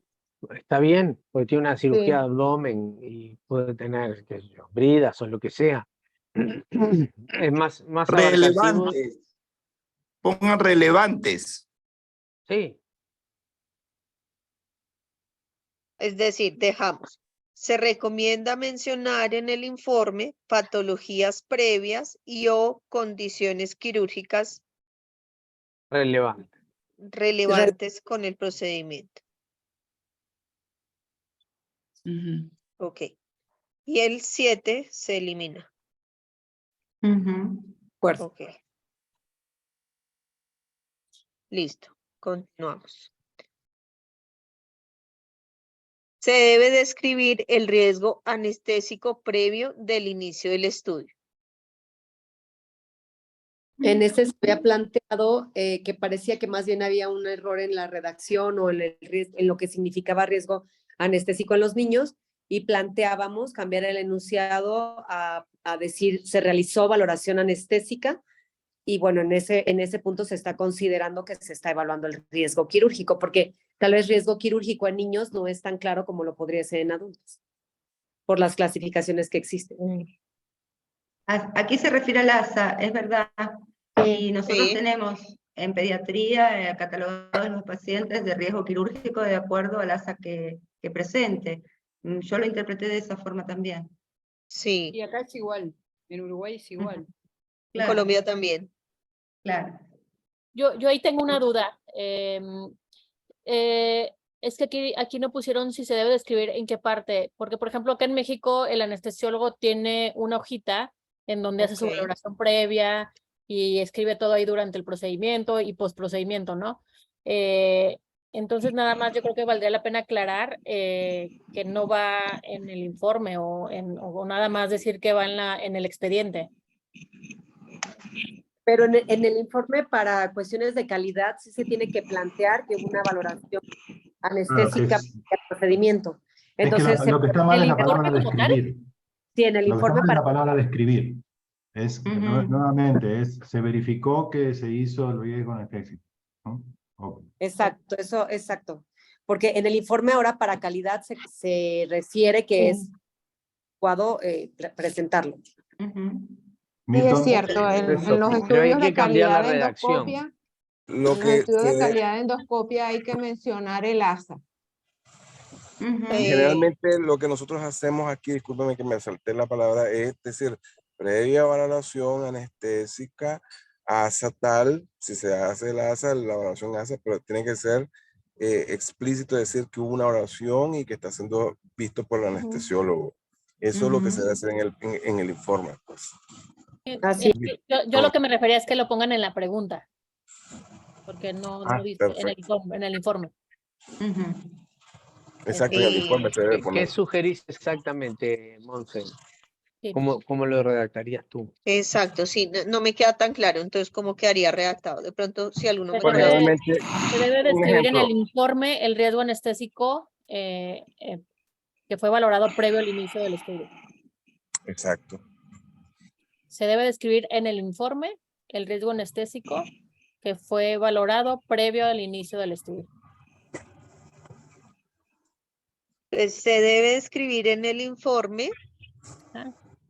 está bien, porque tiene una cirugía
Sí.
de abdomen y puede tener, qué sé yo, bridas o lo que sea. Es más abarcativo.
Relevantes. Pongan relevantes.
Sí,
Es decir, dejamos. Se recomienda mencionar en el informe patologías previas y o condiciones quirúrgicas
relevante.
relevantes con el procedimiento.
Ujú.
Ok. Y el 7 se elimina.
Ujú.
acuerdo.
Ok. Listo. Continuamos. Se debe describir el riesgo anestésico previo del inicio del estudio.
En ese se había planteado que parecía que más bien había un error en la redacción o en lo que significaba riesgo anestésico en los niños y planteábamos cambiar el enunciado a decir se realizó valoración anestésica y bueno, en ese punto se está considerando que se está evaluando el riesgo quirúrgico porque tal vez riesgo quirúrgico en niños no es tan claro como lo podría ser en adultos por las clasificaciones que existen.
Aquí se refiere al ASA, es verdad. Y nosotros
Sí.
tenemos en pediatría catalogados los pacientes de riesgo quirúrgico de acuerdo al ASA que presente. Yo lo interpreté de esa forma también.
Sí.
Y acá es igual, en Uruguay es igual.
En
Claro.
Colombia también.
Claro.
Yo ahí tengo una duda. Es que aquí no pusieron si se debe describir en qué parte, porque por ejemplo acá en México el anestesiólogo tiene una hojita en donde hace su
Ok.
valoración previa y escribe todo ahí durante el procedimiento y postprocedimiento, ¿no? Entonces nada más yo creo que valdría la pena aclarar que no va en el informe o nada más decir que va en el expediente.
Pero en el informe para cuestiones de calidad sí se tiene que plantear que hubo una valoración anestésica del procedimiento. Entonces,
lo que está mal
¿el
es la
informe
palabra
como tal?
describir.
Sí, en el
Lo que está
informe
mal es la
para...
palabra describir.
Ujú.
Nuevamente, se verificó que se hizo el riesgo anestésico, ¿no? Ok.
Exacto, eso, exacto. Porque en el informe ahora para calidad se refiere que es adecuado presentarlo.
Ujú.
Sí, es
Milton,
cierto, en los
Pero hay
estudios
que
de
cambiar la
calidad de
redacción.
endoscopia,
Lo
en los
que
estudios de
se-
calidad de endoscopia hay que mencionar el ASA.
Ujú.
generalmente lo que nosotros hacemos aquí, discúlpeme que me salté la palabra, es decir, previa valoración anestésica, ASA tal, si se hace la ASA, la valoración ASA, pero tiene que ser explícito decir que hubo una valoración y que está siendo visto por el anestesiólogo. Eso es lo que se debe hacer en el informe, pues.
Así.
Yo lo que me refería es que lo pongan en la pregunta, porque no dice
Perfecto.
en el informe.
Exacto, en el informe se debe poner.
¿Qué sugerís exactamente, Monse?
Sí.
¿Cómo lo redactarías tú?
Exacto, sí, no me queda tan claro, entonces cómo quedaría redactado. De pronto, si alguno me
Se
puede...
debe,
Realmente,
se debe
un
describir en el
ejemplo.
informe el riesgo anestésico que fue valorado previo al inicio del estudio.
Exacto.
Se debe describir en el informe el riesgo anestésico que fue valorado previo al inicio del estudio.
Se debe describir en el informe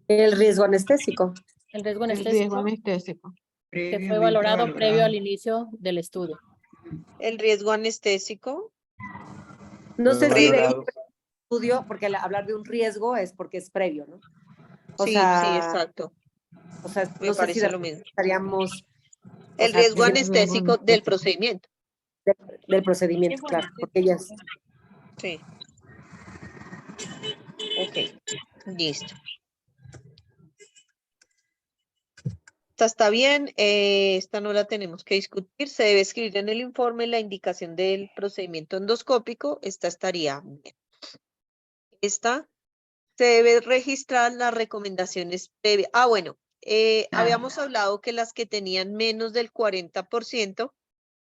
El riesgo anestésico.
El riesgo
El riesgo
anestésico
anestésico.
que fue
Previamente
valorado previo
valorado.
al inicio del estudio.
el riesgo anestésico.
No sé si de
valorado.
estudio, porque hablar de un riesgo es porque es previo, ¿no? O
Sí,
sea,
sí, exacto.
O sea,
Me
no sé si
parece
de
lo mismo.
estaríamos
El
sea,
riesgo
diciendo
anestésico del procedimiento.
del procedimiento, claro, porque ellas.
Sí. Ok, listo. Esta está bien, esta no la tenemos que discutir. Se debe escribir en el informe la indicación del procedimiento endoscópico. Esta estaría bien. Esta se debe registrar las recomendaciones previas. Ah, bueno, habíamos hablado que las que tenían menos del 40%,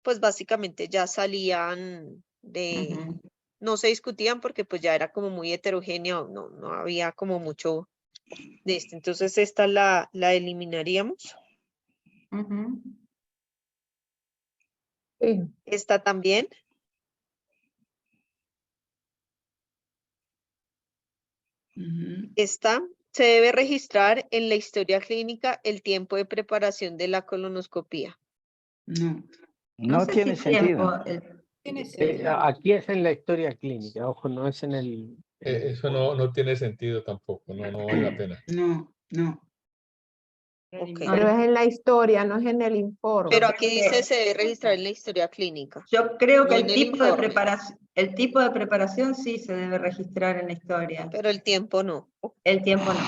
pues básicamente ya salían de, no se discutían porque pues ya era como muy heterogéneo, no había como mucho de esto. Entonces esta la eliminaríamos.
Sí.
Esta también. Esta se debe registrar en la historia clínica el tiempo de preparación de la colonoscopía.
No.
No tiene sentido.
Aquí es en la historia clínica, ojo, no es en el...
Eso no tiene sentido tampoco, no vale la pena.
No.
Okay.
Pero es en la historia, no es en el informe.
Pero aquí dice se debe registrar en la historia clínica.
Yo creo que
No
el
en el
tipo de
informe.
preparación, el tipo de preparación sí se debe registrar en la historia.
Pero el tiempo no.
El tiempo no.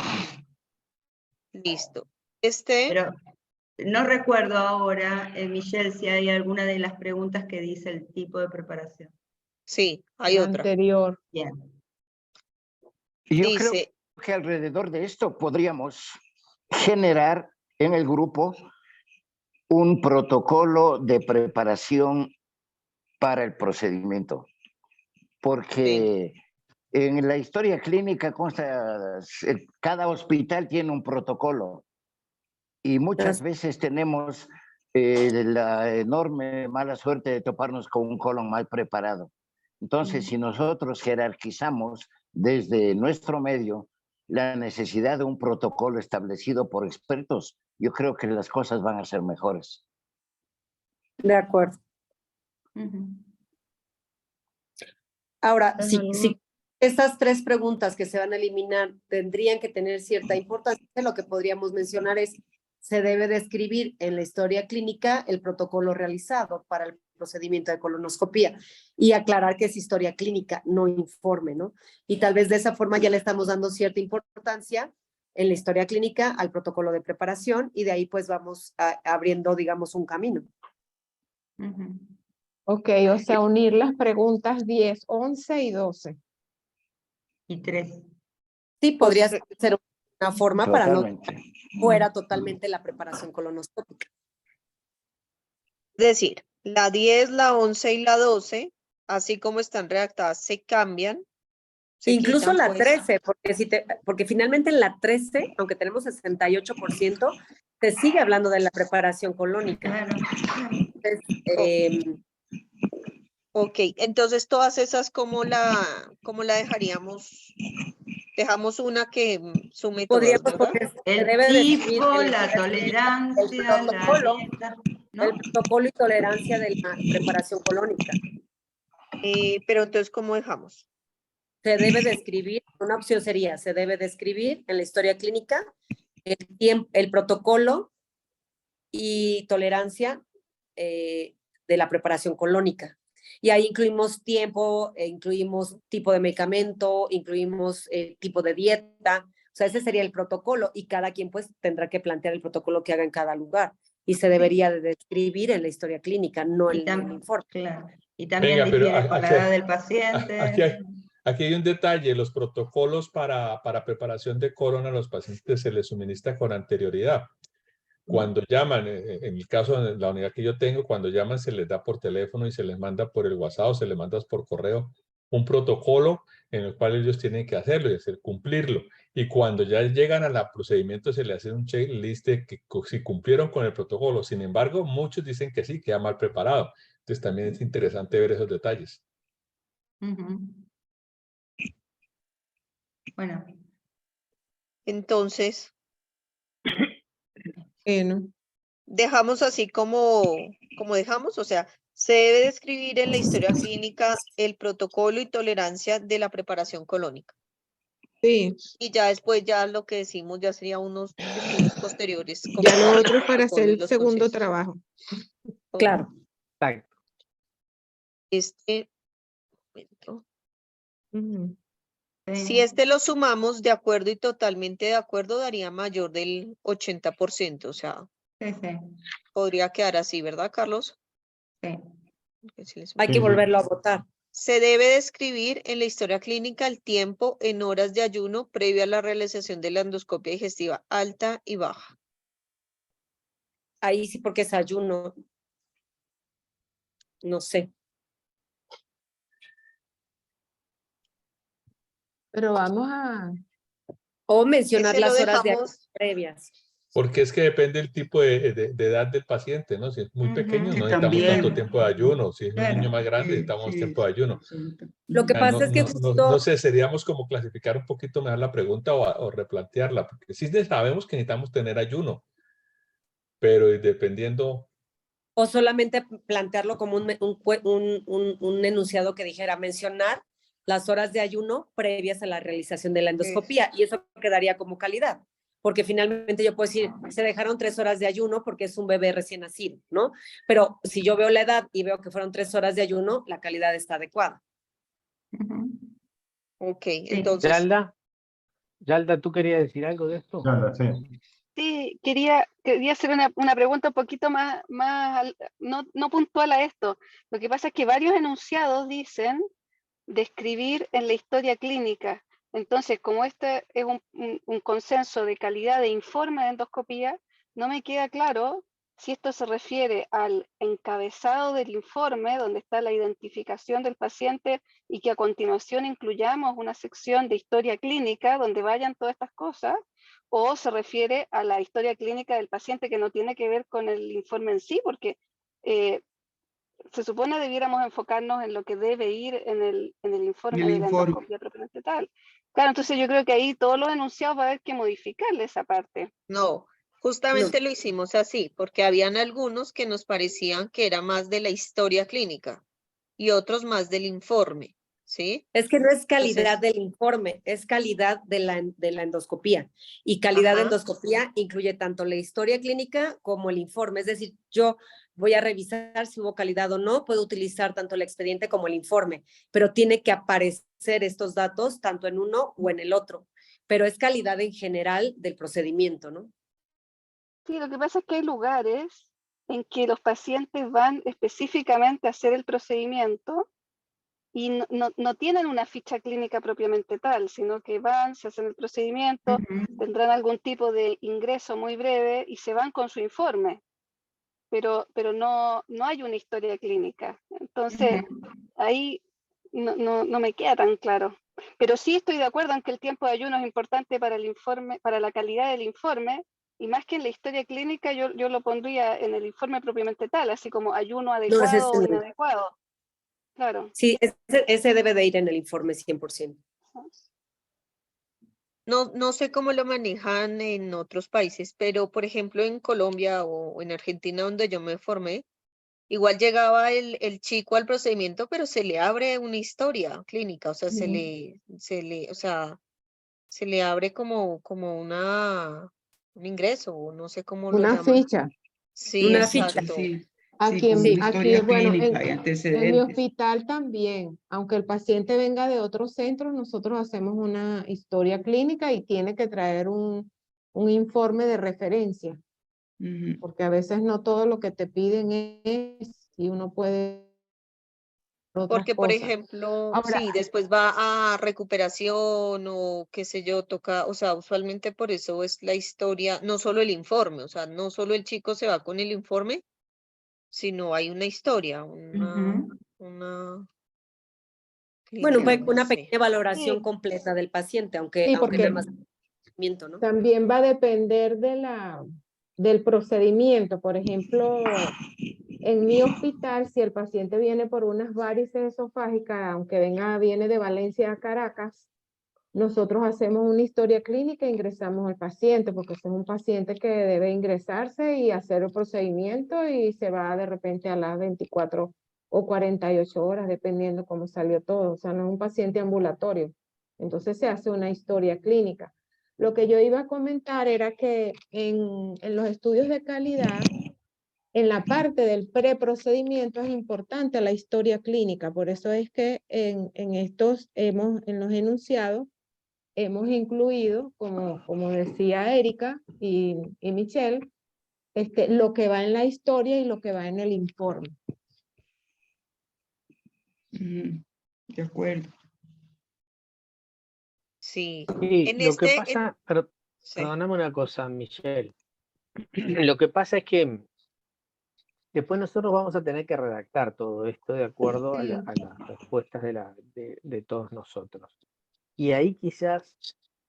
Listo.
Pero no recuerdo ahora, Michelle, si hay alguna de las preguntas que dice el tipo de preparación.
Sí, hay otra.
Anterior.
Bien.
Yo creo que alrededor de esto podríamos generar en el grupo un protocolo de preparación para el procedimiento, porque en la historia clínica consta, cada hospital tiene un protocolo y muchas veces tenemos la enorme mala suerte de toparnos con un colon mal preparado. Entonces, si nosotros jerarquizamos desde nuestro medio la necesidad de un protocolo establecido por expertos, yo creo que las cosas van a ser mejores.
De acuerdo. Ahora, si estas tres preguntas que se van a eliminar tendrían que tener cierta importancia, lo que podríamos mencionar es, se debe describir en la historia clínica el protocolo realizado para el procedimiento de colonoscopía y aclarar que es historia clínica, no informe, ¿no? Y tal vez de esa forma ya le estamos dando cierta importancia en la historia clínica al protocolo de preparación y de ahí pues vamos abriendo, digamos, un camino.
Ok, o sea, unir las preguntas 10, 11 y 12.
Y 3.
Sí, podría ser una forma para no fuera totalmente la preparación colonoscópica.
Es decir, la 10, la 11 y la 12, así como están redactadas, se cambian.
Incluso
quitan,
la
pues.
13, porque finalmente en la 13, aunque tenemos 68%, se sigue hablando de la preparación colónica. Entonces,
Ok, entonces todas esas, ¿cómo la dejaríamos? Dejamos una que sume todas,
podríamos
¿verdad?
poner,
El tipo, la tolerancia,
el protocolo,
¿no?
el protocolo y tolerancia de la preparación colónica.
Pero entonces, ¿cómo dejamos?
Se debe describir, una opción sería, se debe describir en la historia clínica el protocolo y tolerancia de la preparación colónica. Y ahí incluimos tiempo, incluimos tipo de medicamento, incluimos tipo de dieta. O sea, ese sería el protocolo y cada quien pues tendrá que plantear el protocolo que haga en cada lugar. Y se debería de describir en la historia clínica, no en el informe.
Claro. Y también
Venga, pero
difiere por la edad del paciente.
Aquí hay un detalle, los protocolos para preparación de colon a los pacientes se les suministra con anterioridad. Cuando llaman, en el caso de la unidad que yo tengo, cuando llaman se les da por teléfono y se les manda por el WhatsApp o se les manda por correo un protocolo en el cual ellos tienen que hacerlo y cumplirlo. Y cuando ya llegan al procedimiento se les hace un checklist de que si cumplieron con el protocolo. Sin embargo, muchos dicen que sí, queda mal preparado. Entonces también es interesante ver esos detalles.
Bueno.
Entonces,
Bueno,
dejamos así como dejamos, o sea, se debe describir en la historia clínica el protocolo y tolerancia de la preparación colónica.
sí.
Y ya después, ya lo que decimos, ya sería unos estudios posteriores.
Ya lo
comparar
otro es para
protocolo
hacer
y
el
los
segundo
consensos.
trabajo.
Claro.
Exacto.
Ujú.
Si lo sumamos de acuerdo y totalmente de acuerdo, daría mayor del 80%, o sea, podría quedar así, ¿verdad, Carlos?
Hay que volverlo a votar.
Se debe describir en la historia clínica el tiempo en horas de ayuno previo a la realización de la endoscopia digestiva alta y baja.
Ahí sí, porque es ayuno. No sé.
Pero vamos a...
O mencionar
Ese lo
las horas de
dejamos.
ayuno previas.
Porque es que depende del tipo de edad del paciente, ¿no? Si es muy pequeño, no necesitamos tanto tiempo de ayuno. Si es un niño más grande, necesitamos tiempo de ayuno.
Lo que pasa es que
No sé, seríamos como clasificar un poquito mejor la pregunta o replantearla, porque sí sabemos que necesitamos tener ayuno, pero dependiendo...
O solamente plantearlo como un enunciado que dijera mencionar las horas de ayuno previas a la realización de la endoscopía, y eso quedaría como calidad, porque finalmente yo puedo decir, se dejaron 3 horas de ayuno porque es un bebé recién nacido, ¿no? Pero si yo veo la edad y veo que fueron 3 horas de ayuno, la calidad está adecuada.
Ok, entonces...
Yalda, ¿tú querías decir algo de esto?
Yalda, sí.
Sí, quería hacer una pregunta un poquito más no puntual a esto. Lo que pasa es que varios enunciados dicen describir en la historia clínica. Entonces, como este es un consenso de calidad de informe de endoscopía, no me queda claro si esto se refiere al encabezado del informe, donde está la identificación del paciente, y que a continuación incluyamos una sección de historia clínica donde vayan todas estas cosas, o se refiere a la historia clínica del paciente, que no tiene que ver con el informe en sí, porque se supone debiéramos enfocarnos en lo que debe ir en el informe de la endoscopia propiamente tal. Claro, entonces yo creo que ahí todos los enunciados va a haber que modificarle esa parte.
No, justamente lo hicimos así, porque habían algunos que nos parecían que era más de la historia clínica y otros más del informe, ¿sí?
Es que no es calidad del informe, es calidad de la endoscopía. Y calidad de endoscopía incluye tanto la historia clínica como el informe. Es decir, yo voy a revisar si hubo calidad o no, puedo utilizar tanto el expediente como el informe, pero tiene que aparecer estos datos tanto en uno o en el otro. Pero es calidad en general del procedimiento, ¿no?
Sí, lo que pasa es que hay lugares en que los pacientes van específicamente a hacer el procedimiento y no tienen una ficha clínica propiamente tal, sino que van, se hacen el procedimiento, tendrán algún tipo de ingreso muy breve y se van con su informe, pero no hay una historia clínica. Entonces, ahí no me queda tan claro. Pero sí estoy de acuerdo en que el tiempo de ayuno es importante para el informe, para la calidad del informe, y más que en la historia clínica, yo lo pondría en el informe propiamente tal, así como ayuno adecuado o inadecuado. Claro.
Sí, ese debe de ir en el informe 100%.
No sé cómo lo manejan en otros países, pero por ejemplo en Colombia o en Argentina, donde yo me formé, igual llegaba el chico al procedimiento, pero se le abre una historia clínica, o sea, se le abre como un ingreso, o no sé cómo lo
Una
llaman.
ficha.
Sí,
Una
exacto.
Aquí, bueno, en mi
antecedentes.
hospital también, aunque el paciente venga de otro centro, nosotros hacemos una historia clínica y tiene que traer un informe de referencia, porque a veces no todo lo que te piden es, y uno puede otras
Porque, por
cosas.
ejemplo,
Ahora,
sí, después va a recuperación o qué sé yo, toca, o sea, usualmente por eso es la historia, no solo el informe, o sea, no solo el chico se va con el informe, sino hay una historia, una
Bueno,
clínica, no
una
sé.
pequeña valoración
sí,
completa del paciente, aunque,
sí,
aunque no
porque
es más conocimiento, ¿no?
también va a depender del procedimiento. Por ejemplo, en mi hospital, si el paciente viene por unas varices esofágicas, aunque viene de Valencia a Caracas, nosotros hacemos una historia clínica e ingresamos al paciente, porque ese es un paciente que debe ingresarse y hacer el procedimiento y se va de repente a las 24 o 48 horas, dependiendo cómo salió todo. O sea, no es un paciente ambulatorio. Entonces se hace una historia clínica. Lo que yo iba a comentar era que en los estudios de calidad, en la parte del preprocedimiento es importante la historia clínica. Por eso es que en los enunciados, hemos incluido, como decía Erika y Michelle, lo que va en la historia y lo que va en el informe.
De acuerdo.
Sí,
Sí,
en
lo que
este,
pasa,
sí.
perdóname una cosa, Michelle. Lo que pasa es que después nosotros vamos a tener que redactar todo esto de acuerdo a las respuestas de todos nosotros. Y ahí quizás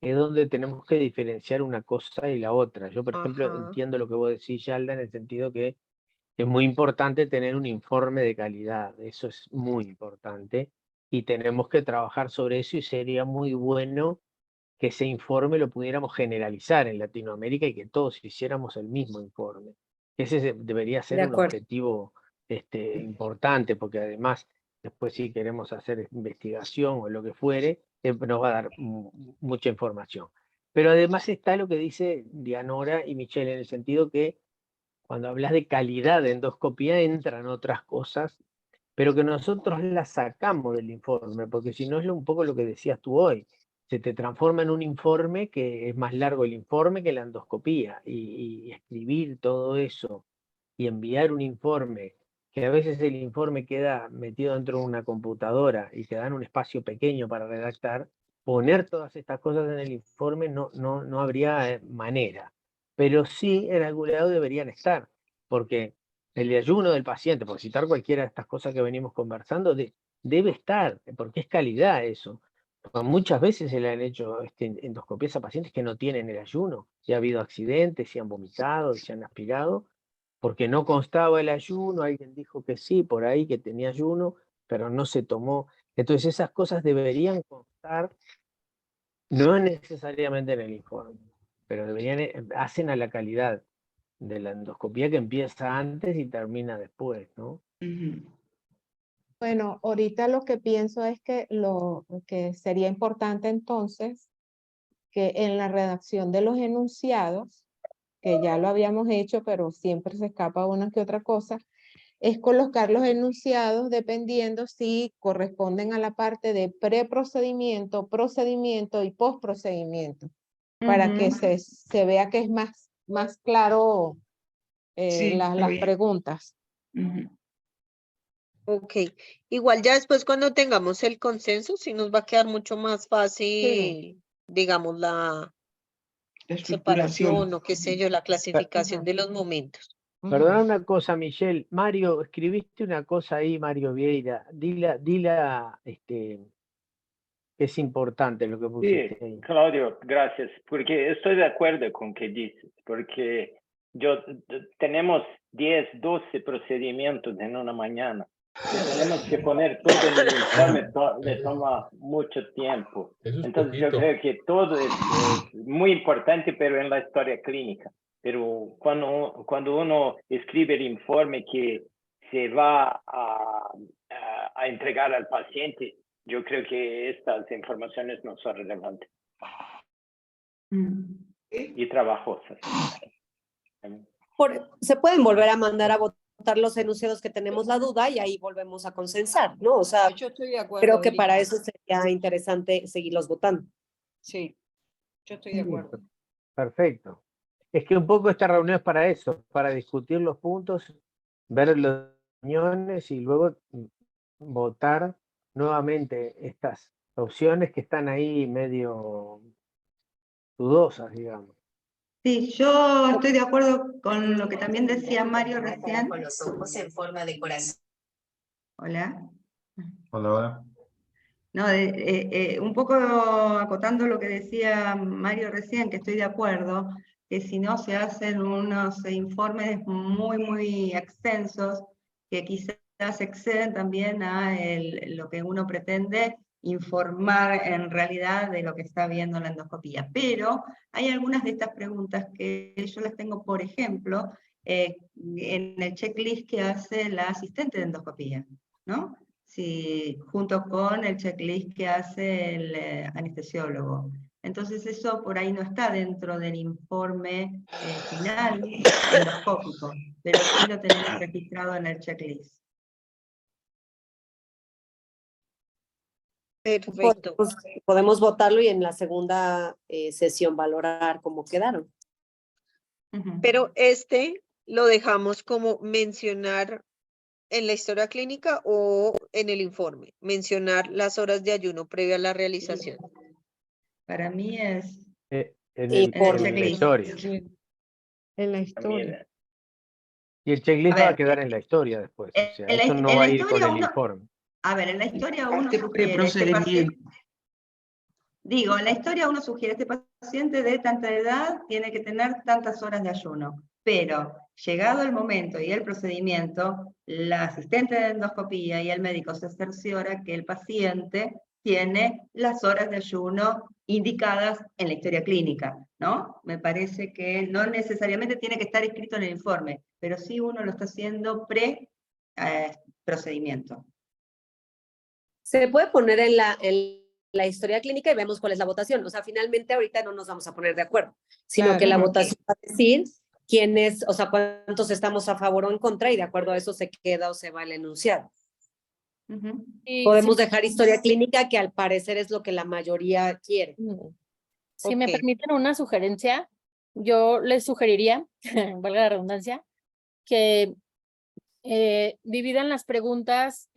es donde tenemos que diferenciar una cosa y la otra. Yo, por ejemplo,
Ajá.
entiendo lo que vos decís, Yalda, en el sentido que es muy importante tener un informe de calidad. Eso es muy importante. Y tenemos que trabajar sobre eso y sería muy bueno que ese informe lo pudiéramos generalizar en Latinoamérica y que todos hiciéramos el mismo informe. Ese debería ser
De
un
acuerdo.
objetivo importante, porque además después si queremos hacer investigación o lo que fuere, nos va a dar mucha información. Pero además está lo que dice Dianora y Michelle, en el sentido que cuando hablas de calidad de endoscopía entran otras cosas, pero que nosotros las sacamos del informe, porque si no es un poco lo que decías tú hoy, se te transforma en un informe que es más largo el informe que la endoscopía, y escribir todo eso y enviar un informe, que a veces el informe queda metido dentro de una computadora y te dan un espacio pequeño para redactar, poner todas estas cosas en el informe no habría manera, pero sí en algún lado deberían estar, porque el ayuno del paciente, por citar cualquiera de estas cosas que venimos conversando, debe estar, porque es calidad eso. Muchas veces se le han hecho endoscopías a pacientes que no tienen el ayuno, y ha habido accidentes, se han vomitado, se han aspirado, porque no constaba el ayuno, alguien dijo que sí, por ahí que tenía ayuno, pero no se tomó. Entonces esas cosas deberían constar, no necesariamente en el informe, pero hacen a la calidad de la endoscopía que empieza antes y termina después, ¿no?
Bueno, ahorita lo que pienso es que lo que sería importante entonces, que en la redacción de los enunciados, que ya lo habíamos hecho, pero siempre se escapa una que otra cosa, es colocar los enunciados dependiendo si corresponden a la parte de preprocedimiento, procedimiento y postprocedimiento, para que se vea que es más claro
Sí, está
las
bien.
preguntas.
Ok, igual ya después cuando tengamos el consenso, sí nos va a quedar mucho más fácil, digamos, la separación o qué sé yo, la clasificación de los momentos.
Perdona una cosa, Michelle. Mario, escribiste una cosa ahí, Mario Vieira. Dila, que es importante lo que pusiste
Sí,
ahí.
Claudio, gracias, porque estoy de acuerdo con que dices, porque tenemos 10, 12 procedimientos en una mañana. Si tenemos que poner todo en el informe, le toma mucho tiempo.
Eso es
Entonces yo
poquito.
creo que todo es muy importante, pero en la historia clínica. Pero cuando uno escribe el informe que se va a entregar al paciente, yo creo que estas informaciones no son relevantes y trabajosas.
Se pueden volver a mandar a votar los enunciados que tenemos la duda y ahí volvemos a consensar, ¿no? O sea,
Yo estoy de acuerdo,
creo que
Erika.
para eso sería interesante seguirlos votando.
Sí, yo estoy de acuerdo.
Perfecto. Es que un poco esta reunión es para eso, para discutir los puntos, ver las opiniones y luego votar nuevamente estas opciones que están ahí medio dudosas, digamos.
Sí, yo estoy de acuerdo con lo que también decía Mario recién.
Con los ojos en forma de corazón.
Hola.
Hola, hola.
No, un poco acotando lo que decía Mario recién, que estoy de acuerdo, que si no se hacen unos informes muy extensos, que quizás exceden también a lo que uno pretende informar en realidad de lo que está viendo en la endoscopía. Pero hay algunas de estas preguntas que yo las tengo, por ejemplo, en el checklist que hace la asistente de endoscopía, ¿no? Sí, junto con el checklist que hace el anestesiólogo. Entonces eso por ahí no está dentro del informe final endoscópico, pero sí lo tenemos registrado en el checklist.
Perfecto.
Podemos votarlo y en la segunda sesión valorar cómo quedaron.
Pero lo dejamos como mencionar en la historia clínica o en el informe, mencionar las horas de ayuno previa a la realización.
Para mí es
En
el
la historia.
En la historia.
Y el checklist va a quedar en la historia después. O sea, eso no va a ir con el informe.
A ver, en la historia uno sugiere este paciente. Digo, en la historia uno sugiere este paciente de tanta edad tiene que tener tantas horas de ayuno. Pero llegado el momento y el procedimiento, la asistente de endoscopía y el médico se cerciora que el paciente tiene las horas de ayuno indicadas en la historia clínica, ¿no? Me parece que no necesariamente tiene que estar escrito en el informe, pero sí uno lo está haciendo pre-procedimiento.
Se puede poner en la historia clínica y vemos cuál es la votación. O sea, finalmente ahorita no nos vamos a poner de acuerdo, sino que la votación va a decir quiénes, o sea, cuántos estamos a favor o en contra y de acuerdo a eso se queda o se va el enunciado. Podemos dejar historia clínica, que al parecer es lo que la mayoría quiere.
Si me permiten una sugerencia, yo les sugeriría, valga la redundancia, que dividan las preguntas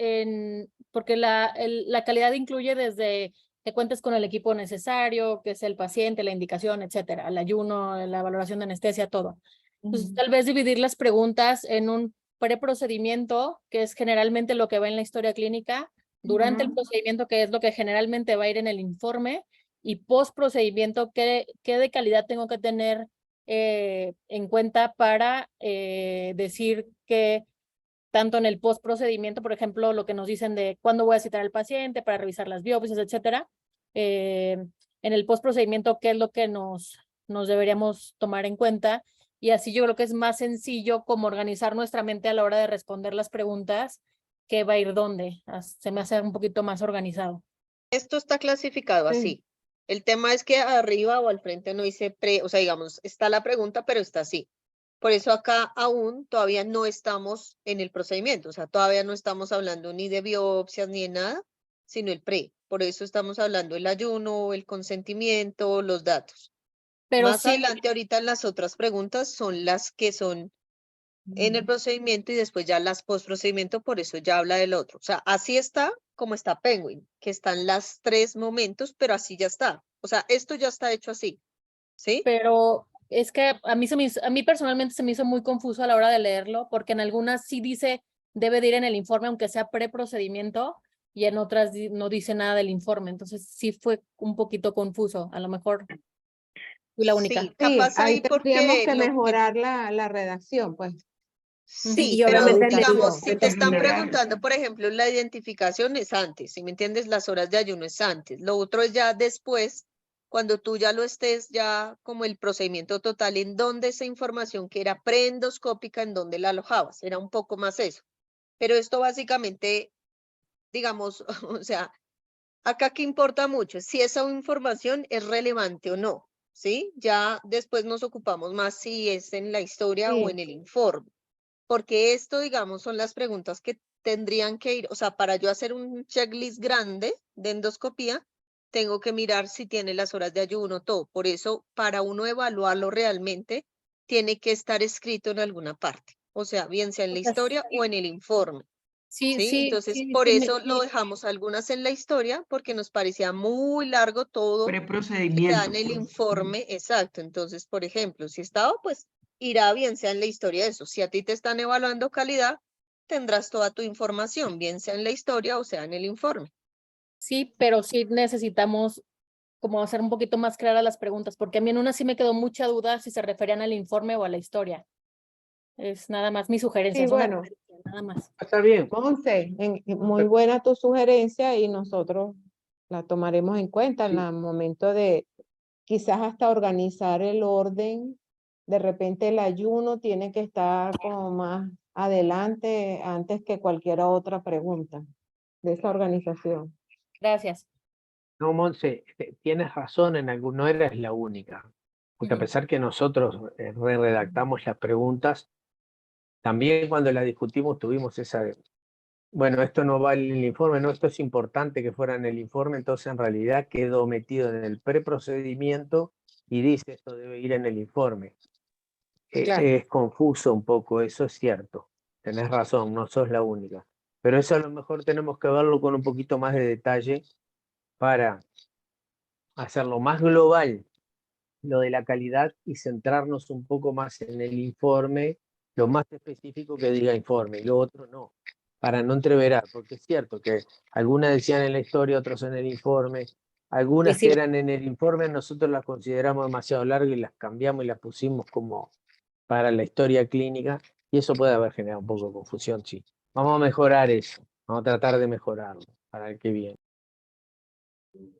porque la calidad incluye desde que cuentes con el equipo necesario, que es el paciente, la indicación, etcétera, el ayuno, la valoración de anestesia, todo. Entonces, tal vez dividir las preguntas en un preprocedimiento, que es generalmente lo que va en la historia clínica, durante el procedimiento, que es lo que generalmente va a ir en el informe, y postprocedimiento, ¿qué de calidad tengo que tener en cuenta para decir que tanto en el postprocedimiento, por ejemplo, lo que nos dicen de cuándo voy a citar al paciente para revisar las biopsias, etcétera, en el postprocedimiento, qué es lo que nos deberíamos tomar en cuenta, y así yo creo que es más sencillo como organizar nuestra mente a la hora de responder las preguntas, qué va a ir dónde, se me hace un poquito más organizado.
Esto está clasificado así. El tema es que arriba o al frente no dice o sea, digamos, está la pregunta, pero está así. Por eso acá aún todavía no estamos en el procedimiento, o sea, todavía no estamos hablando ni de biopsias ni de nada, sino el pre. Por eso estamos hablando del ayuno, el consentimiento, los datos. Pero más adelante, ahorita las otras preguntas son las que son en el procedimiento y después ya las postprocedimiento, por eso ya habla del otro. O sea, así está como está Penguin, que están las 3 momentos, pero así ya está. O sea, esto ya está hecho así, ¿sí?
Pero es que a mí personalmente se me hizo muy confuso a la hora de leerlo, porque en algunas sí dice debe de ir en el informe, aunque sea preprocedimiento, y en otras no dice nada del informe. Entonces sí fue un poquito confuso. A lo mejor fui la única.
Sí, ahí tendríamos que mejorar la redacción, pues.
Sí, pero digamos, si te están preguntando, por ejemplo, la identificación es antes, si me entiendes, las horas de ayuno es antes. Lo otro es ya después, cuando tú ya lo estés ya como el procedimiento total, en donde esa información que era preendoscópica, en donde la alojabas, era un poco más eso. Pero esto básicamente, digamos, o sea, acá que importa mucho, si esa información es relevante o no, ¿sí? Ya después nos ocupamos más si es en la historia o en el informe. Porque esto, digamos, son las preguntas que tendrían que ir, o sea, para yo hacer un checklist grande de endoscopía, tengo que mirar si tiene las horas de ayuno, todo. Por eso, para uno evaluarlo realmente, tiene que estar escrito en alguna parte. O sea, bien sea en la historia o en el informe. ¿sí? Entonces, por eso lo dejamos algunas en la historia, porque nos parecía muy largo todo que
Preprocedimiento.
da en el informe, exacto. Entonces, por ejemplo, si estaba, pues irá bien sea en la historia eso. Si a ti te están evaluando calidad, tendrás toda tu información, bien sea en la historia o sea en el informe.
Sí, pero sí necesitamos como hacer un poquito más claras las preguntas, porque a mí en una sí me quedó mucha duda si se referían al informe o a la historia. Es nada más mi sugerencia.
Sí,
es una
bueno.
sugerencia, nada más.
Está bien.
Monse, muy buena tu sugerencia y nosotros la tomaremos en cuenta en el momento de quizás hasta organizar el orden. De repente el ayuno tiene que estar como más adelante antes que cualquier otra pregunta de esa organización.
Gracias.
No, Monse, tienes razón en algo, no eres la única. Porque a pesar que nosotros redactamos las preguntas, también cuando las discutimos tuvimos esa, bueno, esto no va en el informe, no, esto es importante que fuera en el informe, entonces en realidad quedó metido en el preprocedimiento y dice esto debe ir en el informe.
Claro.
Es confuso un poco, eso es cierto, tenés razón, no sos la única. Pero eso a lo mejor tenemos que verlo con un poquito más de detalle para hacerlo más global, lo de la calidad, y centrarnos un poco más en el informe, lo más específico que diga informe, y lo otro no, para no entreverar, porque es cierto que algunas decían en la historia, otros en el informe, algunas que eran en el informe nosotros las consideramos demasiado largas y las cambiamos y las pusimos como para la historia clínica, y eso puede haber generado un poco de confusión, sí. Vamos a mejorar eso, vamos a tratar de mejorarlo para el que viene.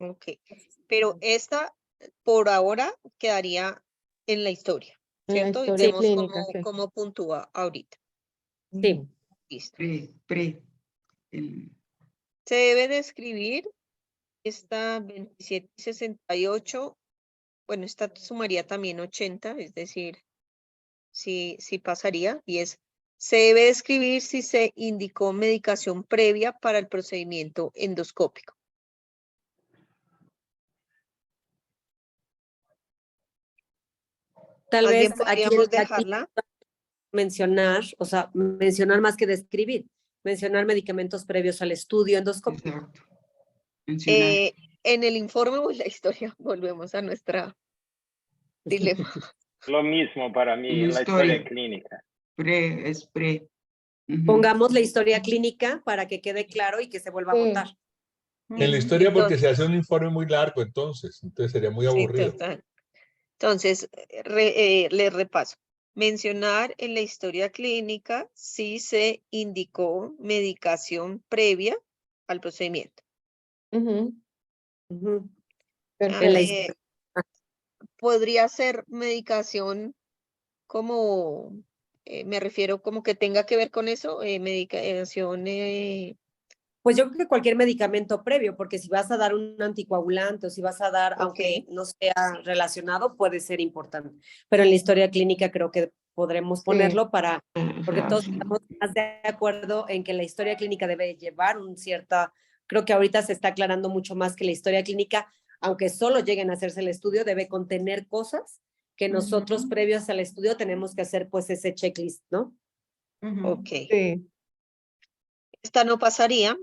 Ok, pero esta por ahora quedaría en la historia, ¿cierto? Y vemos cómo puntúa ahorita.
Sí.
Listo.
Se
debe de escribir esta 2768, bueno, esta sumaría también 80, es decir, sí pasaría, y se debe de escribir si se indicó medicación previa para el procedimiento endoscópico.
Tal vez aquí
dejarla.
Mencionar, o sea, mencionar más que describir, mencionar medicamentos previos al estudio endoscópico.
En el informe o en la historia volvemos a nuestra dilema.
Lo mismo para mí en la historia clínica.
Pongamos la historia clínica para que quede claro y que se vuelva a votar.
En la historia porque se hace un informe muy largo, entonces sería muy aburrido.
Total. Entonces, le repaso. Mencionar en la historia clínica si se indicó medicación previa al procedimiento. Podría ser medicación como, me refiero como que tenga que ver con eso, medicación.
Pues yo creo que cualquier medicamento previo, porque si vas a dar un anticoagulante o si vas a dar, aunque no sea relacionado, puede ser importante. Pero en la historia clínica creo que podremos ponerlo porque todos estamos más de acuerdo en que la historia clínica debe llevar creo que ahorita se está aclarando mucho más que la historia clínica, aunque solo lleguen a hacerse el estudio, debe contener cosas que nosotros previos al estudio tenemos que hacer pues ese checklist, ¿no?
Ok. Sí. Esta no pasaría.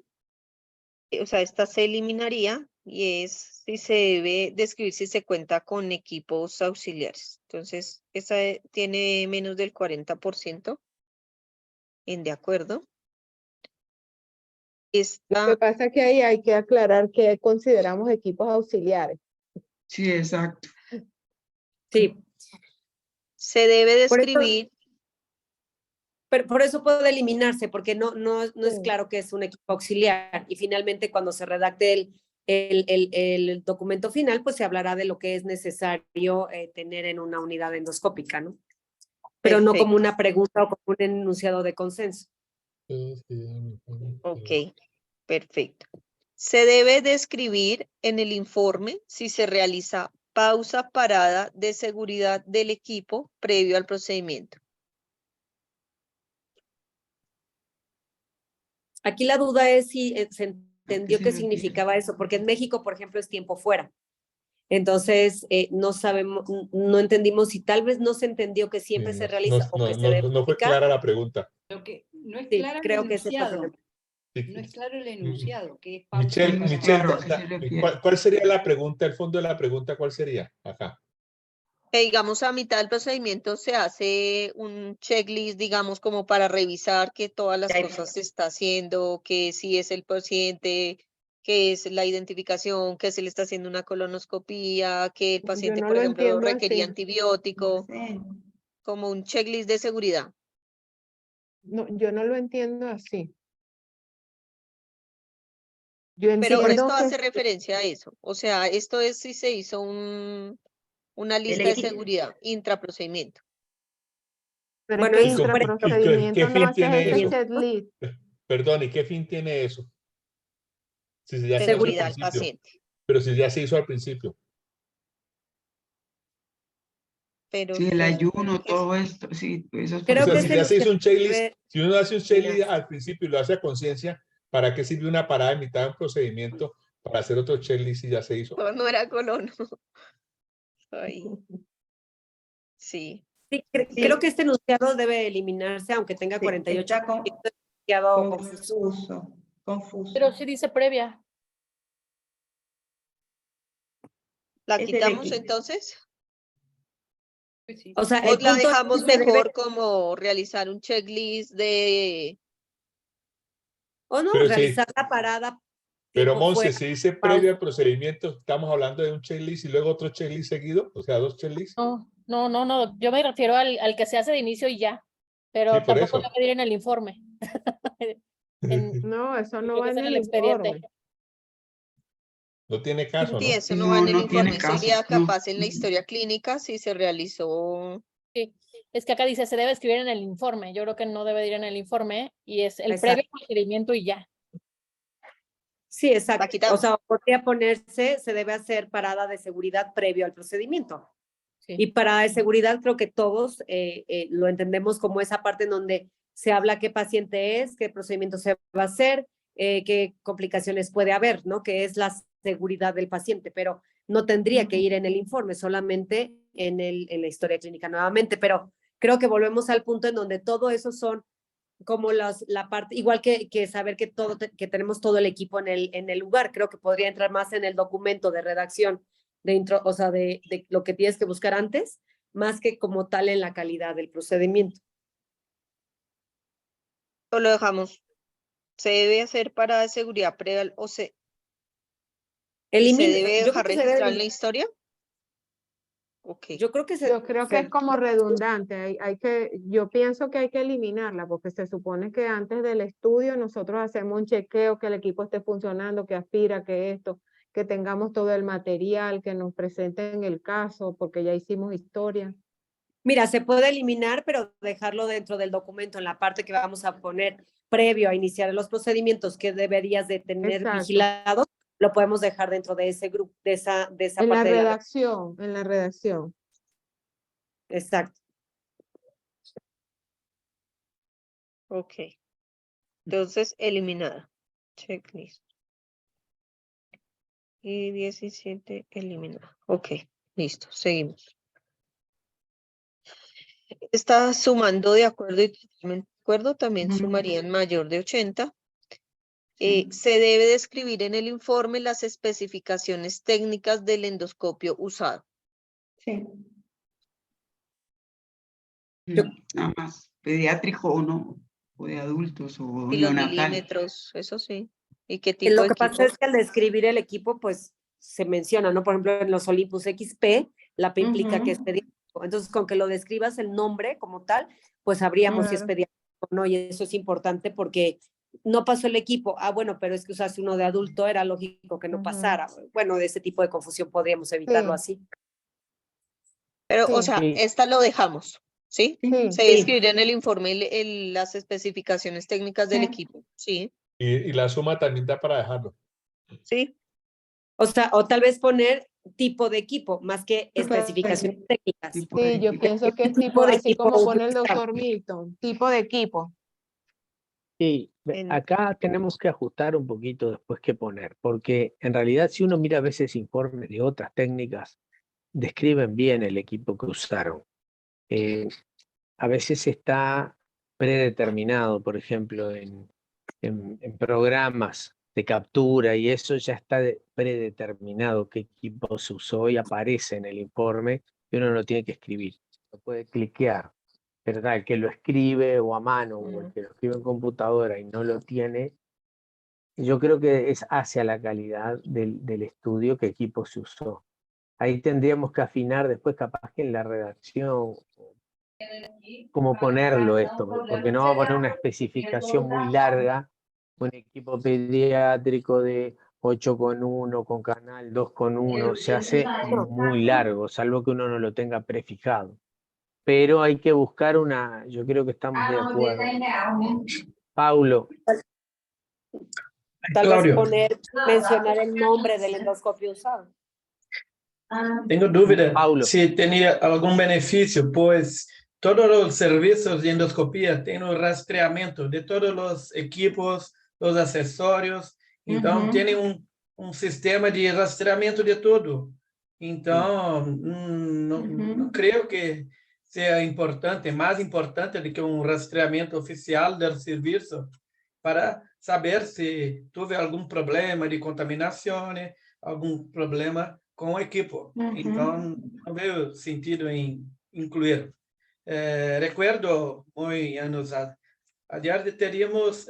O sea, esta se eliminaría y es si se debe describir si se cuenta con equipos auxiliares. Entonces, esa tiene menos del 40% en de acuerdo.
Lo que pasa es que ahí hay que aclarar que consideramos equipos auxiliares.
Sí, exacto.
Sí.
Se debe describir.
Pero por eso puede eliminarse, porque no es claro que es un equipo auxiliar. Y finalmente, cuando se redacte el documento final, pues se hablará de lo que es necesario tener en una unidad endoscópica, ¿no? Pero no como una pregunta o como un enunciado de consenso.
Ok, perfecto. Se debe describir en el informe si se realiza pausa parada de seguridad del equipo previo al procedimiento.
Aquí la duda es si se entendió qué significaba eso, porque en México, por ejemplo, es tiempo fuera. Entonces, no sabemos, no entendimos si tal vez no se entendió que siempre se realiza o que se debe
no fue clara la pregunta.
Lo que no es claro
creo
el
que ese fue el
enunciado.
problema.
No es claro el enunciado, que es parte
Michelle,
de la-
Michelle, ¿cuál sería la pregunta, el fondo de la pregunta, cuál sería acá?
Que digamos a mitad del procedimiento se hace un checklist, digamos, como para revisar que todas las cosas se está haciendo, que si es el paciente, que es la identificación, que se le está haciendo una colonoscopía, que el paciente,
no
por
lo
ejemplo,
entiendo
requería
así.
antibiótico, como un checklist de seguridad.
No, yo no lo entiendo así. Yo
Pero
entiendo
esto
que
hace referencia a eso. O sea, esto es si se hizo una lista de
equipo.
seguridad intraprocedimiento.
pero
Bueno,
es que
es
intraprocedimiento
¿Qué
no
fin
haces
tiene
ese
eso?
checklist.
Perdón, ¿y qué fin tiene eso? Si ya se hizo al
Seguridad al
principio.
paciente.
Pero si ya se hizo al principio.
Pero
Sí, el
pues,
ayuno, todo esto, sí, eso es
Creo
O sea,
que
si
es
ya
el
se hizo un checklist,
debe
si uno hace un checklist
terminarse.
al principio y lo hace a conciencia, ¿para qué sirve una parada en mitad de un procedimiento para hacer otro checklist si ya se hizo?
no era colono. Ay, sí.
Sí, creo que este enunciado debe eliminarse, aunque tenga 48.
Está
enunciado confuso.
confuso.
Pero sí dice previa.
¿La
Es el
quitamos
equipo.
entonces?
O sea,
¿O
el
la
punto
dejamos
se debe-
mejor como realizar un checklist de...
o no,
Pero sí,
realizar la parada
pero
tiempo
Monse,
fuera.
si dice previo al procedimiento, estamos hablando de un checklist y luego otro checklist seguido, o sea, 2 checklists.
No. Yo me refiero al que se hace de inicio y ya. Pero
Sí, por
tampoco
eso.
debe ir en el informe.
No, eso no
Creo
va
que es
en
en
el
el expediente.
informe.
No tiene caso,
Sí,
¿no?
eso no va en el
No tiene
informe,
caso,
sería
no.
capaz en la historia clínica si se realizó.
Sí, es que acá dice se debe escribir en el informe. Yo creo que no debe ir en el informe y es el
Exacto.
previo procedimiento y ya.
Sí, exacto.
La quitamos.
O sea, podría ponerse, se debe hacer parada de seguridad previo al procedimiento.
Sí.
Y parada de seguridad creo que todos lo entendemos como esa parte en donde se habla qué paciente es, qué procedimiento se va a hacer, qué complicaciones puede haber, ¿no? Que es la seguridad del paciente, pero no tendría que ir en el informe, solamente en la historia clínica nuevamente. Pero creo que volvemos al punto en donde todo eso son como la parte, igual que saber que que tenemos todo el equipo en el lugar, creo que podría entrar más en el documento de redacción, o sea, de lo que tienes que buscar antes, más que como tal en la calidad del procedimiento.
O lo dejamos. Se debe hacer parada de seguridad previa o se... ¿Y se debe
Yo
dejar
creo que se
registrar
debe
en la historia? Ok.
Yo creo que
Yo creo que es como redundante. Yo pienso que hay que eliminarla porque se supone que antes del estudio nosotros hacemos un chequeo, que el equipo esté funcionando, que aspira, que esto, que tengamos todo el material, que nos presenten el caso, porque ya hicimos historia.
Mira, se puede eliminar, pero dejarlo dentro del documento, en la parte que vamos a poner previo a iniciar los procedimientos que deberías de tener
Exacto.
vigilados, lo podemos dejar dentro de ese grupo, de esa
En la
parte de la
redacción, en la redacción.
Exacto.
Ok. Entonces, eliminada. Checklist. Y 17 eliminada. Ok, listo, seguimos. Está sumando de acuerdo y totalmente de acuerdo, también sumarían mayor de 80. Se debe describir en el informe las especificaciones técnicas del endoscopio usado.
Sí.
Nada más, pediátrico o no, o de adultos o
Y los
neonatal.
milímetros, eso sí. ¿Y qué tipo
Lo
de
que pasa
equipo?
es que al describir el equipo, pues se menciona, ¿no? Por ejemplo, en los Olympus XP, la P implica que es pediátrico. Entonces, con que lo describas el nombre como tal, pues sabríamos si es
Claro.
pediátrico o no, y eso es importante porque no pasó el equipo. Ah, bueno, pero es que usaste uno de adulto, era lógico que no pasara. Bueno, de ese tipo de confusión podríamos evitarlo así.
Pero, o
Sí.
sea,
Sí.
esta lo dejamos, ¿sí?
Sí.
Se debe escribir en el informe las especificaciones técnicas del equipo, ¿sí?
Y la suma también da para dejarlo.
Sí.
O sea, o tal vez poner tipo de equipo, más que especificaciones técnicas.
Sí, yo pienso que es tipo,
de
así
equipo
como pone el
utilizado.
doctor Milton, tipo de equipo.
Sí,
En-
acá tenemos que ajustar un poquito después qué poner, porque en realidad si uno mira a veces informes de otras técnicas, describen bien el equipo que usaron. A veces está predeterminado, por ejemplo, en en programas de captura y eso ya está predeterminado qué equipo se usó y aparece en el informe y uno no lo tiene que escribir. Lo puede cliquear, pero el que lo escribe o a mano o el que lo escribe en computadora y no lo tiene, yo creo que es hacia la calidad del estudio qué equipo se usó. Ahí tendríamos que afinar después capaz que en la redacción cómo ponerlo esto, porque no vamos a poner una especificación muy larga, un equipo pediátrico de 8,1 con canal 2,1, se hace muy largo, salvo que uno no lo tenga prefijado. Pero hay que buscar yo creo que estamos de acuerdo. Paulo.
Tal
Claudio.
vez mencionar el nombre del endoscopio usado.
Tengo duda
Paulo.
si tenía algún beneficio, pues todos los servicios de endoscopía tienen un rastreamiento de todos los equipos, los accesorios, entonces tienen un sistema de rastreamiento de todo. Entonces, no creo que sea importante, más importante do que un rastreamiento oficial del servicio para saber si tuve algún problema de contaminación, algún problema com o equipo. Então, não vejo sentido em incluir. Recuerdo, anos adiante, teríamos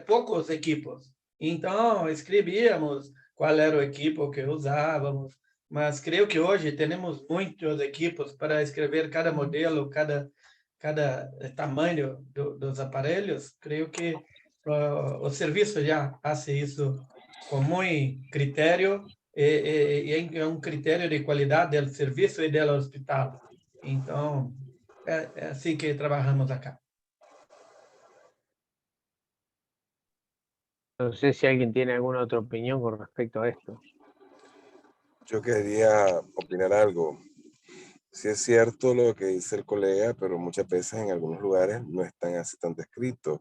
poucos equipos. Então, escrevíamos qual era o equipo que usávamos, mas creio que hoje temos muitos equipos para escrever cada modelo, cada tamanho dos aparelhos. Creio que o serviço já faz isso com muito critério, e é um critério de qualidade do serviço e do hospital. Então, é assim que trabalhamos acá.
No sé si alguien tiene alguna otra opinión con respecto a esto.
Yo quería opinar algo. Sí es cierto lo que dice el colega, pero muchas veces en algunos lugares no están así tan descritos.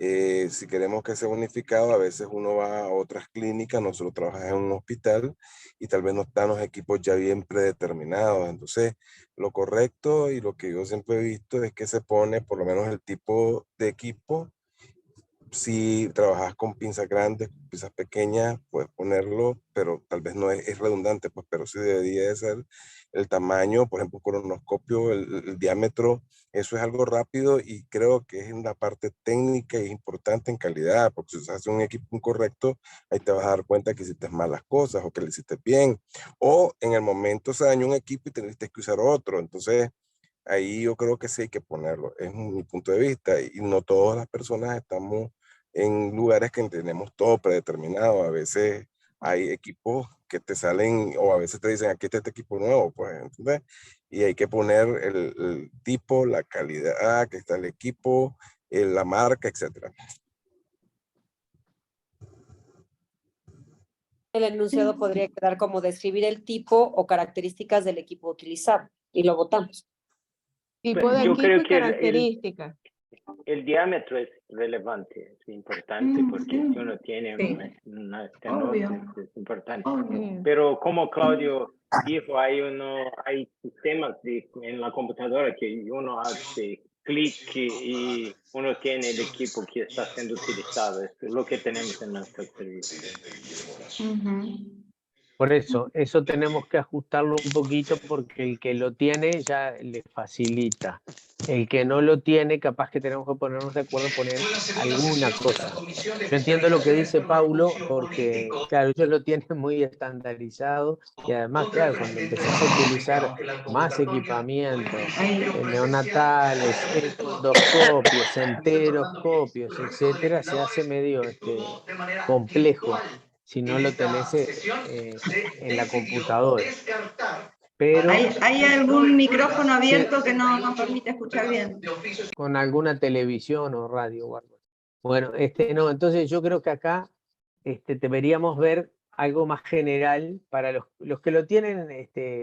Si queremos que sea unificado, a veces uno va a otras clínicas, nosotros trabajamos en un hospital y tal vez no están los equipos ya bien predeterminados. Entonces, lo correcto y lo que yo siempre he visto es que se pone por lo menos el tipo de equipo. Si trabajas con pinzas grandes, pinzas pequeñas, puedes ponerlo, pero tal vez no es redundante, pues, pero sí debería de ser el tamaño, por ejemplo, colonoscopio, el diámetro, eso es algo rápido y creo que es una parte técnica y importante en calidad, porque si haces un equipo incorrecto, ahí te vas a dar cuenta que hiciste mal las cosas o que lo hiciste bien, o en el momento se dañó un equipo y teniste que usar otro, entonces ahí yo creo que sí hay que ponerlo, es mi punto de vista, y no todas las personas estamos en lugares que tenemos todo predeterminado. A veces hay equipos que te salen, o a veces te dicen, aquí está este equipo nuevo, pues, ¿entendés? Y hay que poner el tipo, la calidad, que está el equipo, la marca, etc.
El enunciado podría quedar como describir el tipo o características del equipo utilizado, y lo votamos.
Tipo de
Yo
equipo
creo
y
que
características.
el diámetro es relevante, es importante, porque si uno tiene una estenosis, es importante. Pero como Claudio dijo, hay sistemas en la computadora que uno hace clic y uno tiene el equipo que está siendo utilizado. Es lo que tenemos en nuestro servicio.
Por eso tenemos que ajustarlo un poquito porque el que lo tiene ya le facilita. El que no lo tiene, capaz que tenemos que ponernos de acuerdo en poner alguna cosa. Yo entiendo lo que dice Paulo porque, claro, ellos lo tienen muy estandarizado y además, claro, cuando empezás a utilizar más equipamiento, neonatales, endoscopios, enteroscopios, etcétera, se hace medio complejo si no lo tenés en la computadora. Pero
¿Hay algún micrófono abierto que no permite escuchar bien?
Con alguna televisión o radio o algo. Bueno, no, entonces yo creo que acá deberíamos ver algo más general para los que lo tienen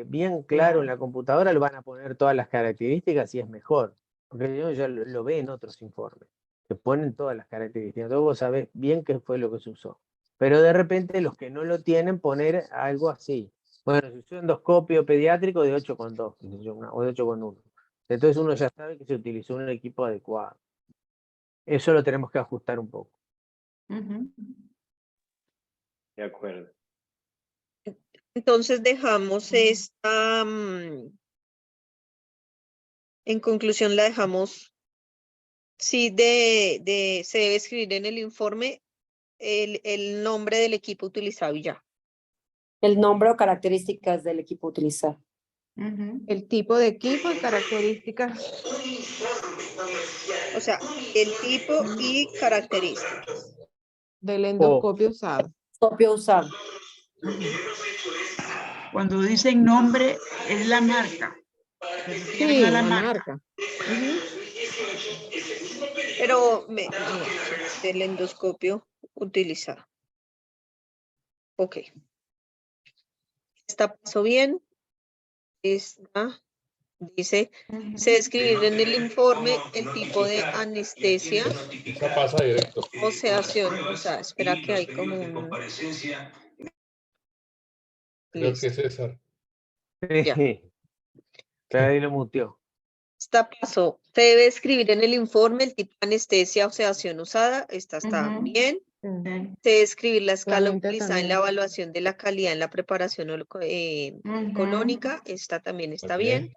bien claro en la computadora, lo van a poner todas las características y es mejor. Porque yo ya lo ve en otros informes, que ponen todas las características. Entonces vos sabés bien qué fue lo que se usó. Pero de repente los que no lo tienen, poner algo así. Bueno, se usó endoscopio pediátrico de 8,2 o de 8,1. Entonces uno ya sabe que se utilizó un equipo adecuado. Eso lo tenemos que ajustar un poco.
De acuerdo.
Entonces dejamos esta, en conclusión la dejamos, sí, se debe escribir en el informe el nombre del equipo utilizado y ya.
El nombre o características del equipo utilizado.
El tipo de equipo y características.
O sea, el tipo y características.
Del endoscopio usado.
Endoscopio usado.
Cuando dicen nombre, es la marca. Se refieren
Sí,
a la
la
marca.
Pero del endoscopio utilizado. Ok. ¿Esta pasó bien? Esta dice, se describe en el informe el tipo de anestesia.
Esa pasa directo.
O sea, espera que hay como un...
Creo que es César.
Ya.
Pero ahí lo muteó.
Esta pasó. Se debe escribir en el informe el tipo de anestesia o sedación usada. Esta está bien. Se debe escribir la escala utilizada en la evaluación de la calidad en la preparación colónica. Esta también está bien.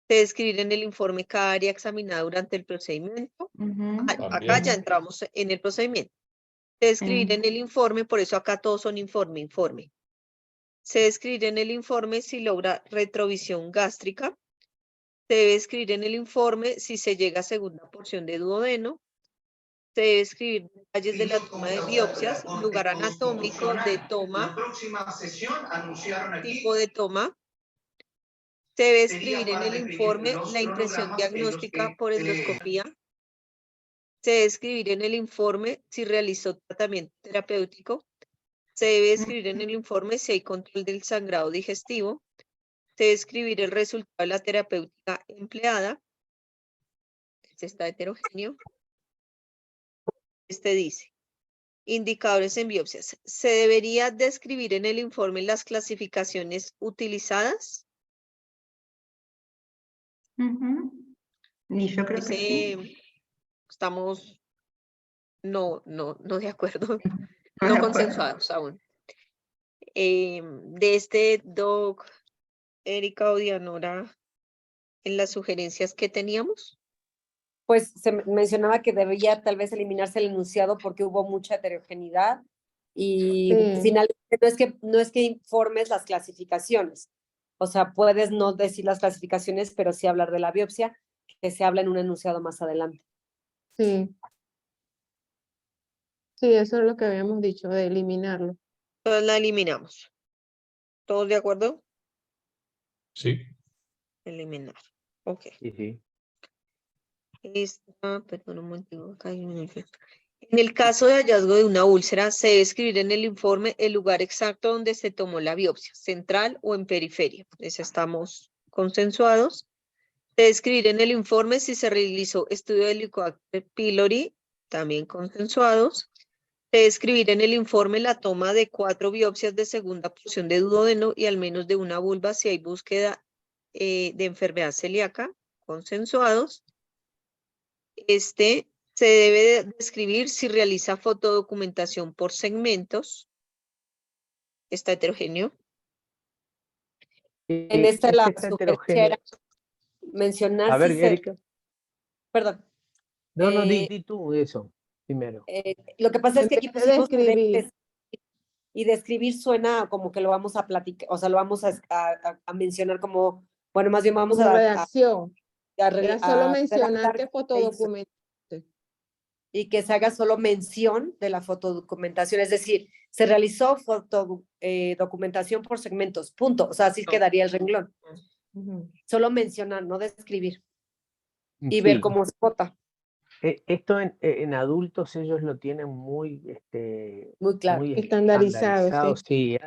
Se debe escribir en el informe cada área examinada durante el procedimiento. Acá ya entramos en el procedimiento. Se debe escribir en el informe, por eso acá todos son informe. Se debe escribir en el informe si logra retrovisión gástrica. Se debe escribir en el informe si se llega a segunda porción de duodeno. Se debe escribir detalles de la toma de biopsias, lugar anatómico de toma, tipo de toma. Se debe escribir en el informe la impresión diagnóstica por endoscopía. Se debe escribir en el informe si realizó tratamiento terapéutico. Se debe escribir en el informe si hay control del sangrado digestivo. Se debe escribir el resultado de la terapéutica empleada. Este está heterogéneo. Este dice, indicadores en biopsias. ¿Se debería describir en el informe las clasificaciones utilizadas?
Y yo creo que sí.
Estamos no de acuerdo, no consensuados aún. De este doc, Erika o Dianora, en las sugerencias que teníamos.
Pues se mencionaba que debería tal vez eliminarse el enunciado porque hubo mucha heterogeneidad y finalmente no es que informes las clasificaciones. O sea, puedes no decir las clasificaciones, pero sí hablar de la biopsia, que se habla en un enunciado más adelante.
Sí. Sí, eso es lo que habíamos dicho, de eliminarlo.
Entonces la eliminamos. ¿Todos de acuerdo?
Sí.
Eliminar. Ok.
Sí.
Perdón un momento, acá hay un efecto. En el caso de hallazgo de una úlcera, se debe escribir en el informe el lugar exacto donde se tomó la biopsia, central o en periferia. Pues estamos consensuados. Se debe escribir en el informe si se realizó estudio de Helicobacter pylori, también consensuados. Se debe escribir en el informe la toma de 4 biopsias de segunda porción de duodeno y al menos de una vulva si hay búsqueda de enfermedad celíaca, consensuados. Se debe describir si realiza fotodocumentación por segmentos. Está heterogéneo.
En esta la
está
sugerencia era mencionar
a ver,
si
Erika.
Perdón.
No, di tú eso primero.
Lo que pasa es que aquí pusimos
describir.
Y describir suena como que lo vamos a platicar, o sea, lo vamos a mencionar como, bueno, más bien vamos
como
a
redacción. Era solo mencionar
redactar
que fotodocumentación.
y que se haga solo mención de la fotodocumentación, es decir, se realizó fotodocumentación por segmentos, punto, o sea, así quedaría el renglón. Solo mencionar, no describir. Y ver cómo se vota.
Esto en adultos ellos lo tienen muy
claro,
muy
estandarizado,
sí,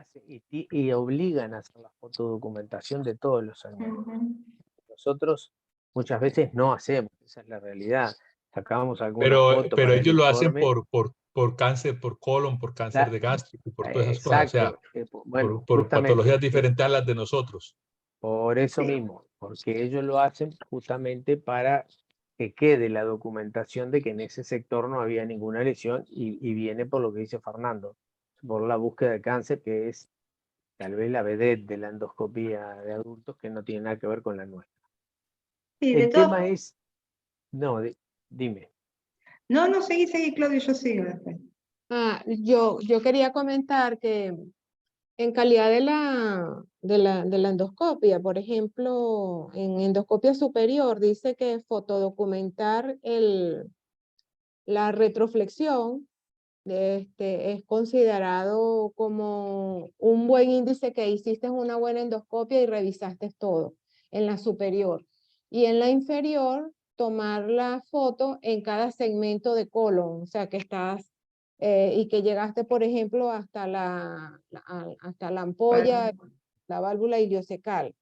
y obligan a hacer la fotodocumentación de todos los segmentos. Nosotros muchas veces no hacemos, esa es la realidad. Sacábamos alguna foto
pero
para
ellos
el
lo hacen
informe.
por cáncer, por colon, por cáncer de gástrico, por todas esas cosas, o sea,
bueno,
por patologías diferentes a las de nosotros.
Por eso mismo, porque ellos lo hacen justamente para que quede la documentación de que en ese sector no había ninguna lesión y viene por lo que dice Fernando, por la búsqueda de cáncer, que es tal vez la vedette de la endoscopía de adultos, que no tiene nada que ver con la nuestra.
Sí,
El tema es... No, dime.
No, no, seguí, Claudio, yo sigo después.
Yo quería comentar que en calidad de la endoscopia, por ejemplo, en endoscopia superior dice que fotodocumentar la retroflexión es considerado como un buen índice que hiciste una buena endoscopia y revisaste todo en la superior. Y en la inferior, tomar la foto en cada segmento de colon, o sea que estás y que llegaste, por ejemplo, hasta la ampolla, la válvula iliocecal.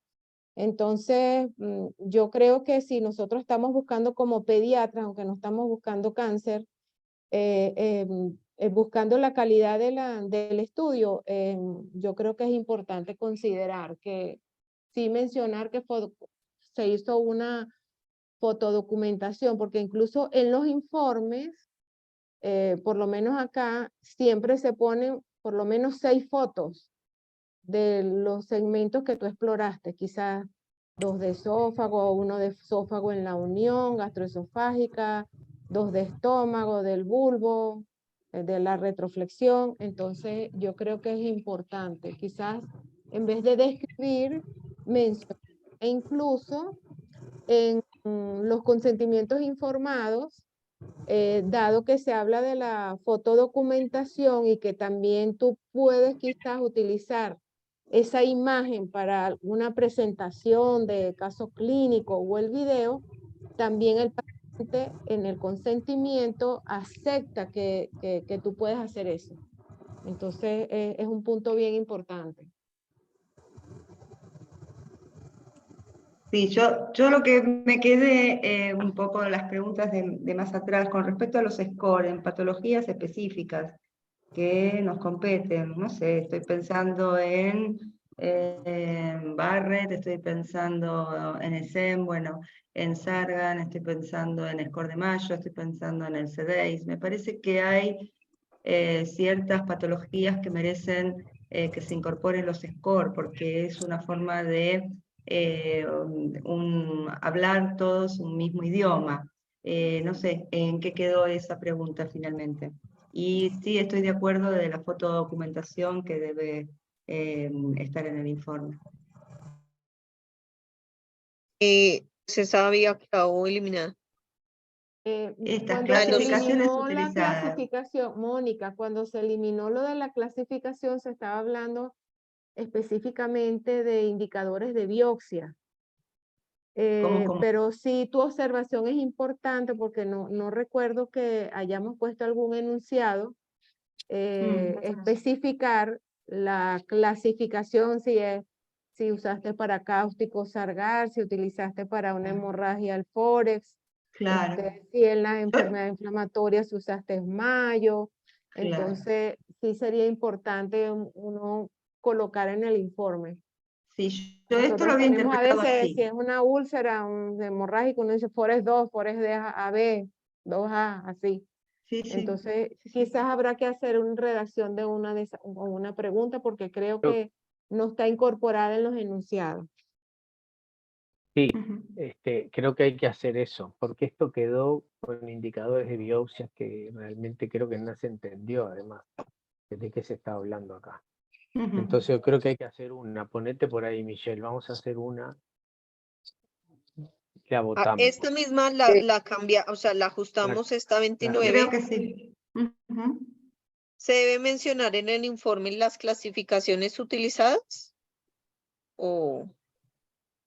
Entonces, yo creo que si nosotros estamos buscando como pediatras, aunque no estamos buscando cáncer, buscando la calidad del estudio, yo creo que es importante considerar que, sí mencionar que se hizo una fotodocumentación, porque incluso en los informes, por lo menos acá, siempre se ponen por lo menos 6 fotos de los segmentos que tú exploraste, quizás 2 de esófago, 1 de esófago en la unión gastroesofágica, 2 de estómago, del bulbo, de la retroflexión. Entonces yo creo que es importante, quizás en vez de describir, mencionar, e incluso en los consentimientos informados, dado que se habla de la fotodocumentación y que también tú puedes quizás utilizar esa imagen para alguna presentación de caso clínico o el video, también el paciente en el consentimiento acepta que tú puedes hacer eso. Entonces es un punto bien importante.
Sí, yo lo que me quedé un poco en las preguntas de más atrás con respecto a los scores en patologías específicas que nos competen. No sé, estoy pensando en Barrett, estoy pensando en ESEM, bueno, en Sargan, estoy pensando en Score de Mayo, estoy pensando en el CDEIS. Me parece que hay ciertas patologías que merecen que se incorporen los scores, porque es una forma de hablar todos un mismo idioma. No sé, ¿en qué quedó esa pregunta finalmente? Y sí, estoy de acuerdo de la fotodocumentación que debe estar en el informe.
Se sabía o eliminada.
Estas
Cuando se
clasificaciones
eliminó la
utilizadas.
clasificación, Mónica, cuando se eliminó lo de la clasificación, se estaba hablando específicamente de indicadores de biopsia. Pero sí, tu observación es importante porque no recuerdo que hayamos puesto algún enunciado, especificar la clasificación, si usaste para cáustico Sargar, si utilizaste para una hemorragia al Forex,
Claro.
si en la enfermedad inflamatoria si usaste Mayo.
Claro.
Entonces sí sería importante uno colocar en el informe.
Sí, yo esto lo había interpretado
a veces,
así.
si es una úlcera hemorrágica, uno dice Forex 2, Forex de AB, 2A, así.
Sí, sí.
Entonces, quizás habrá que hacer una redacción de una pregunta porque creo que no está incorporada en los enunciados.
Sí, creo que hay que hacer eso, porque esto quedó con indicadores de biopsias que realmente creo que no se entendió, además, de qué se está hablando acá. Entonces yo creo que hay que hacer una. Ponete por ahí, Michelle, vamos a hacer una. La votamos.
Esta misma la cambia, o sea, la ajustamos esta 29.
Creo que sí.
¿Se debe mencionar en el informe las clasificaciones utilizadas? ¿O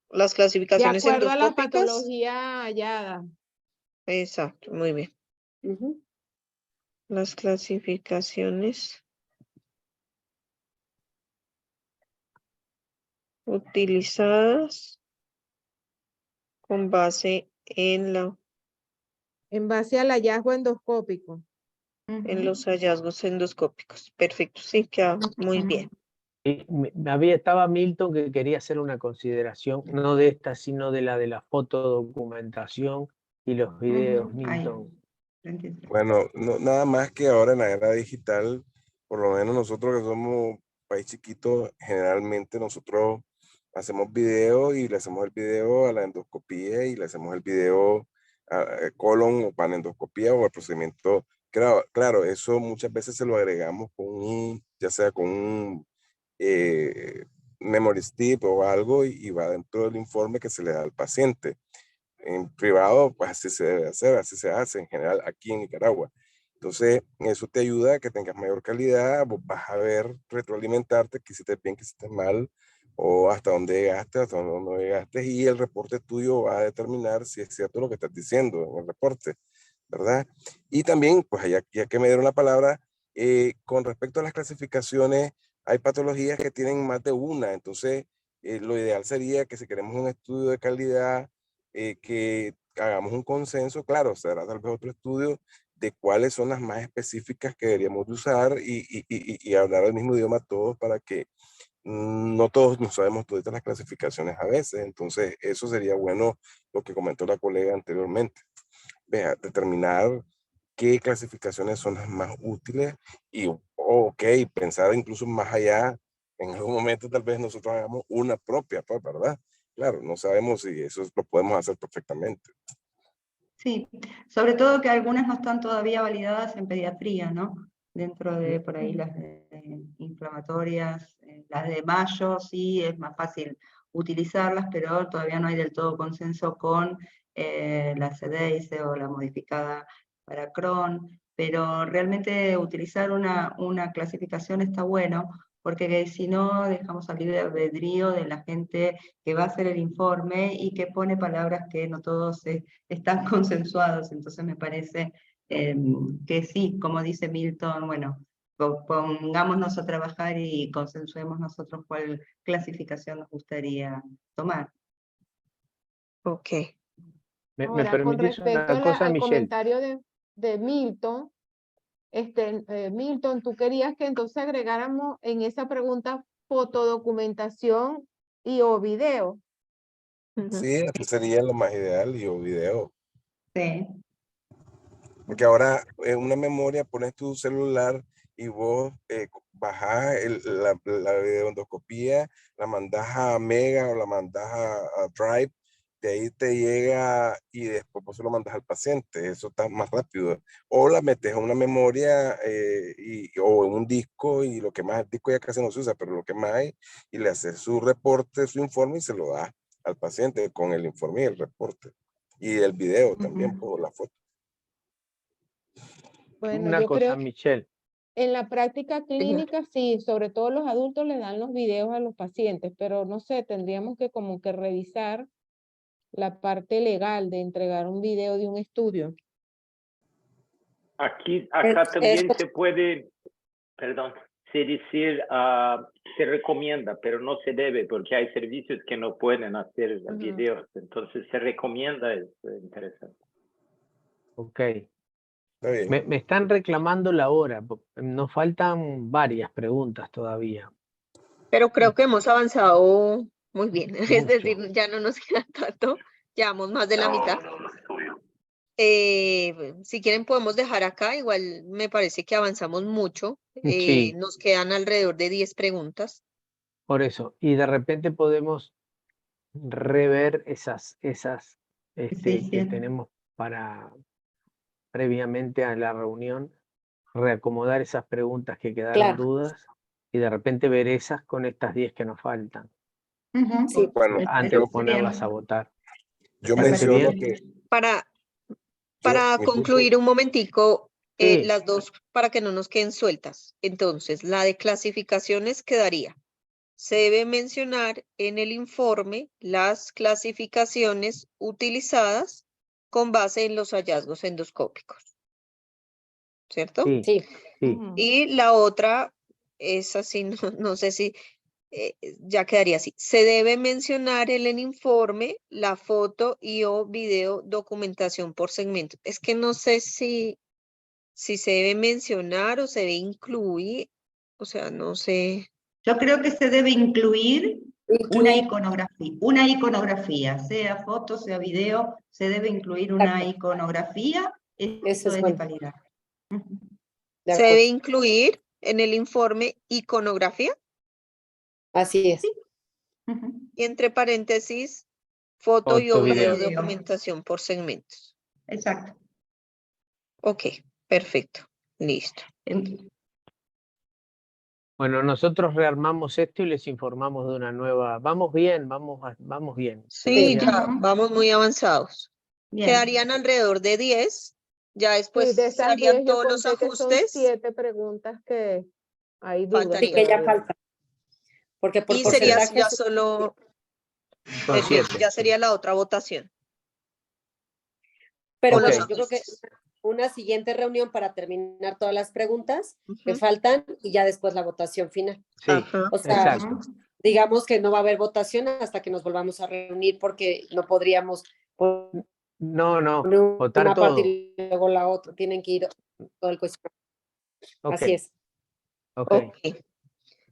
las clasificaciones
de acuerdo a la
endoscópicas?
patología hallada.
Exacto, muy bien. Las clasificaciones utilizadas con base en
base al hallazgo endoscópico.
En los hallazgos endoscópicos. Perfecto, sí, queda muy bien.
Estaba Milton que quería hacer una consideración, no de esta, sino de la fotodocumentación y los videos,
Ahí.
Milton?
Bueno, nada más que ahora en la era digital, por lo menos nosotros que somos un país chiquito, generalmente nosotros hacemos video y le hacemos el video a la endoscopía y le hacemos el video a colon o panendoscopía o el procedimiento. Claro, eso muchas veces se lo agregamos con ya sea con un memory stick o algo y va dentro del informe que se le da al paciente. En privado, pues así se debe hacer, así se hace en general aquí en Nicaragua. Entonces, eso te ayuda a que tengas mayor calidad, vos vas a ver, retroalimentarte, que hiciste bien, que hiciste mal, o hasta dónde llegaste, hasta dónde no llegaste, y el reporte tuyo va a determinar si es cierto lo que estás diciendo en el reporte, ¿verdad? Y también, pues ya que me dieron la palabra, con respecto a las clasificaciones, hay patologías que tienen más de una, entonces lo ideal sería que si queremos un estudio de calidad, que hagamos un consenso, claro, será tal vez otro estudio de cuáles son las más específicas que deberíamos de usar y hablar el mismo idioma todos para que no todos nos sabemos todas las clasificaciones a veces, entonces eso sería bueno lo que comentó la colega anteriormente. Vea, determinar qué clasificaciones son las más útiles y, ok, pensar incluso más allá, en algún momento tal vez nosotros hagamos una propia, pues, ¿verdad? Claro, no sabemos si eso lo podemos hacer perfectamente.
Sí, sobre todo que algunas no están todavía validadas en pediatría, ¿no? Dentro de por ahí las inflamatorias, las de mayo sí es más fácil utilizarlas, pero todavía no hay del todo consenso con la CDICE o la modificada para Crohn, pero realmente utilizar una clasificación está bueno, porque si no dejamos al libre albedrío de la gente que va a hacer el informe y que pone palabras que no todos están consensuados, entonces me parece que sí, como dice Milton, bueno, pongámonos a trabajar y consensuemos nosotros cuál clasificación nos gustaría tomar.
Ok.
¿Me
Ahora, con
permitís
respecto
una cosa,
al
Michelle?
comentario de Milton, Milton, tú querías que entonces agregáramos en esa pregunta fotodocumentación y o video.
Sí, eso sería lo más ideal, y o video.
Sí.
Porque ahora en una memoria pones tu celular y vos bajás la videoendoscopía, la mandás a Mega o la mandás a Drive, de ahí te llega y después vos se lo mandas al paciente, eso está más rápido. O la metes a una memoria o en un disco, y lo que más, el disco ya casi no se usa, pero lo que más hay, y le haces su reporte, su informe y se lo das al paciente con el informe y el reporte. Y el video también por la foto.
Bueno,
Una
yo
cosa,
creo que
Michelle.
en la práctica clínica sí, sobre todo los adultos le dan los videos a los pacientes, pero no sé, tendríamos que como que revisar la parte legal de entregar un video de un estudio.
Acá también se puede, perdón, se decir, se recomienda, pero no se debe, porque hay servicios que no pueden hacer videos, entonces se recomienda, es interesante.
Ok. Me están reclamando la hora, nos faltan varias preguntas todavía.
Pero creo que hemos avanzado muy bien, es
Mucho.
decir, ya no nos queda tanto, llevamos más de la mitad. Si quieren podemos dejar acá, igual me parece que avanzamos mucho,
Sí.
nos quedan alrededor de 10 preguntas.
Por eso, y de repente podemos rever esas que tenemos para previamente a la reunión, reacomodar esas preguntas que quedaron dudas y de repente ver esas con estas 10 que nos faltan.
Sí,
bueno,
antes de ponerlas a votar.
Yo
¿Parece
menciono
bien?
que
Para concluir un momentico,
Sí.
las dos, para que no nos queden sueltas. Entonces, la de clasificaciones quedaría. Se debe mencionar en el informe las clasificaciones utilizadas con base en los hallazgos endoscópicos. ¿Cierto?
Sí.
Y la otra, es así, no sé si ya quedaría así. Se debe mencionar en el informe la foto y o video documentación por segmento. Es que no sé si se debe mencionar o se debe incluir, o sea, no sé.
Yo creo que se debe incluir Una iconografía, sea foto, sea video, se debe incluir una iconografía. Eso es de calidad.
¿Se debe incluir en el informe iconografía?
Así es.
Sí.
Y entre paréntesis, foto y o video de
video.
documentación por segmentos.
Exacto.
Ok, perfecto. Listo.
Bueno, nosotros rearmamos esto y les informamos de una nueva. Vamos bien, vamos bien.
Sí, ya vamos muy avanzados.
Bien.
Quedarían alrededor de 10. Ya después
de
se
esas
harían
10 yo
todos los
conté que son
ajustes.
7 preguntas que hay dudas.
Faltaría.
Sí, que ya
todavía.
falta. Porque por
Y sería
porcentaje
ya solo,
Son 7.
ya sería la otra votación.
Pero
Ok.
bueno, yo creo que una siguiente reunión para terminar todas las preguntas que faltan y ya después la votación final.
Sí,
O sea,
exacto.
digamos que no va a haber votación hasta que nos volvamos a reunir porque no podríamos poner
No, votar
una
todo.
parte y luego la otra. Tienen que ir todo el cuestionario.
Ok,
Así es.
ok.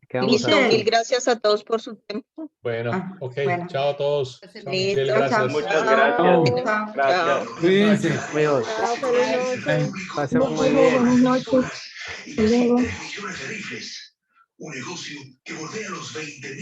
Quedamos
Listo,
así.
mil gracias a todos por su tiempo.
Bueno, ok.
bueno.
Chao a todos. Chao,
Listo,
Michelle,
chao.
gracias.
Muchas
Chao.
gracias.
Chao.
Gracias.
Cuídense.
Amigos,
Chao, feliz noche.
pasemos muy bien.
Buenas noches. Hasta luego.
Un negocio que bordea los 20.000.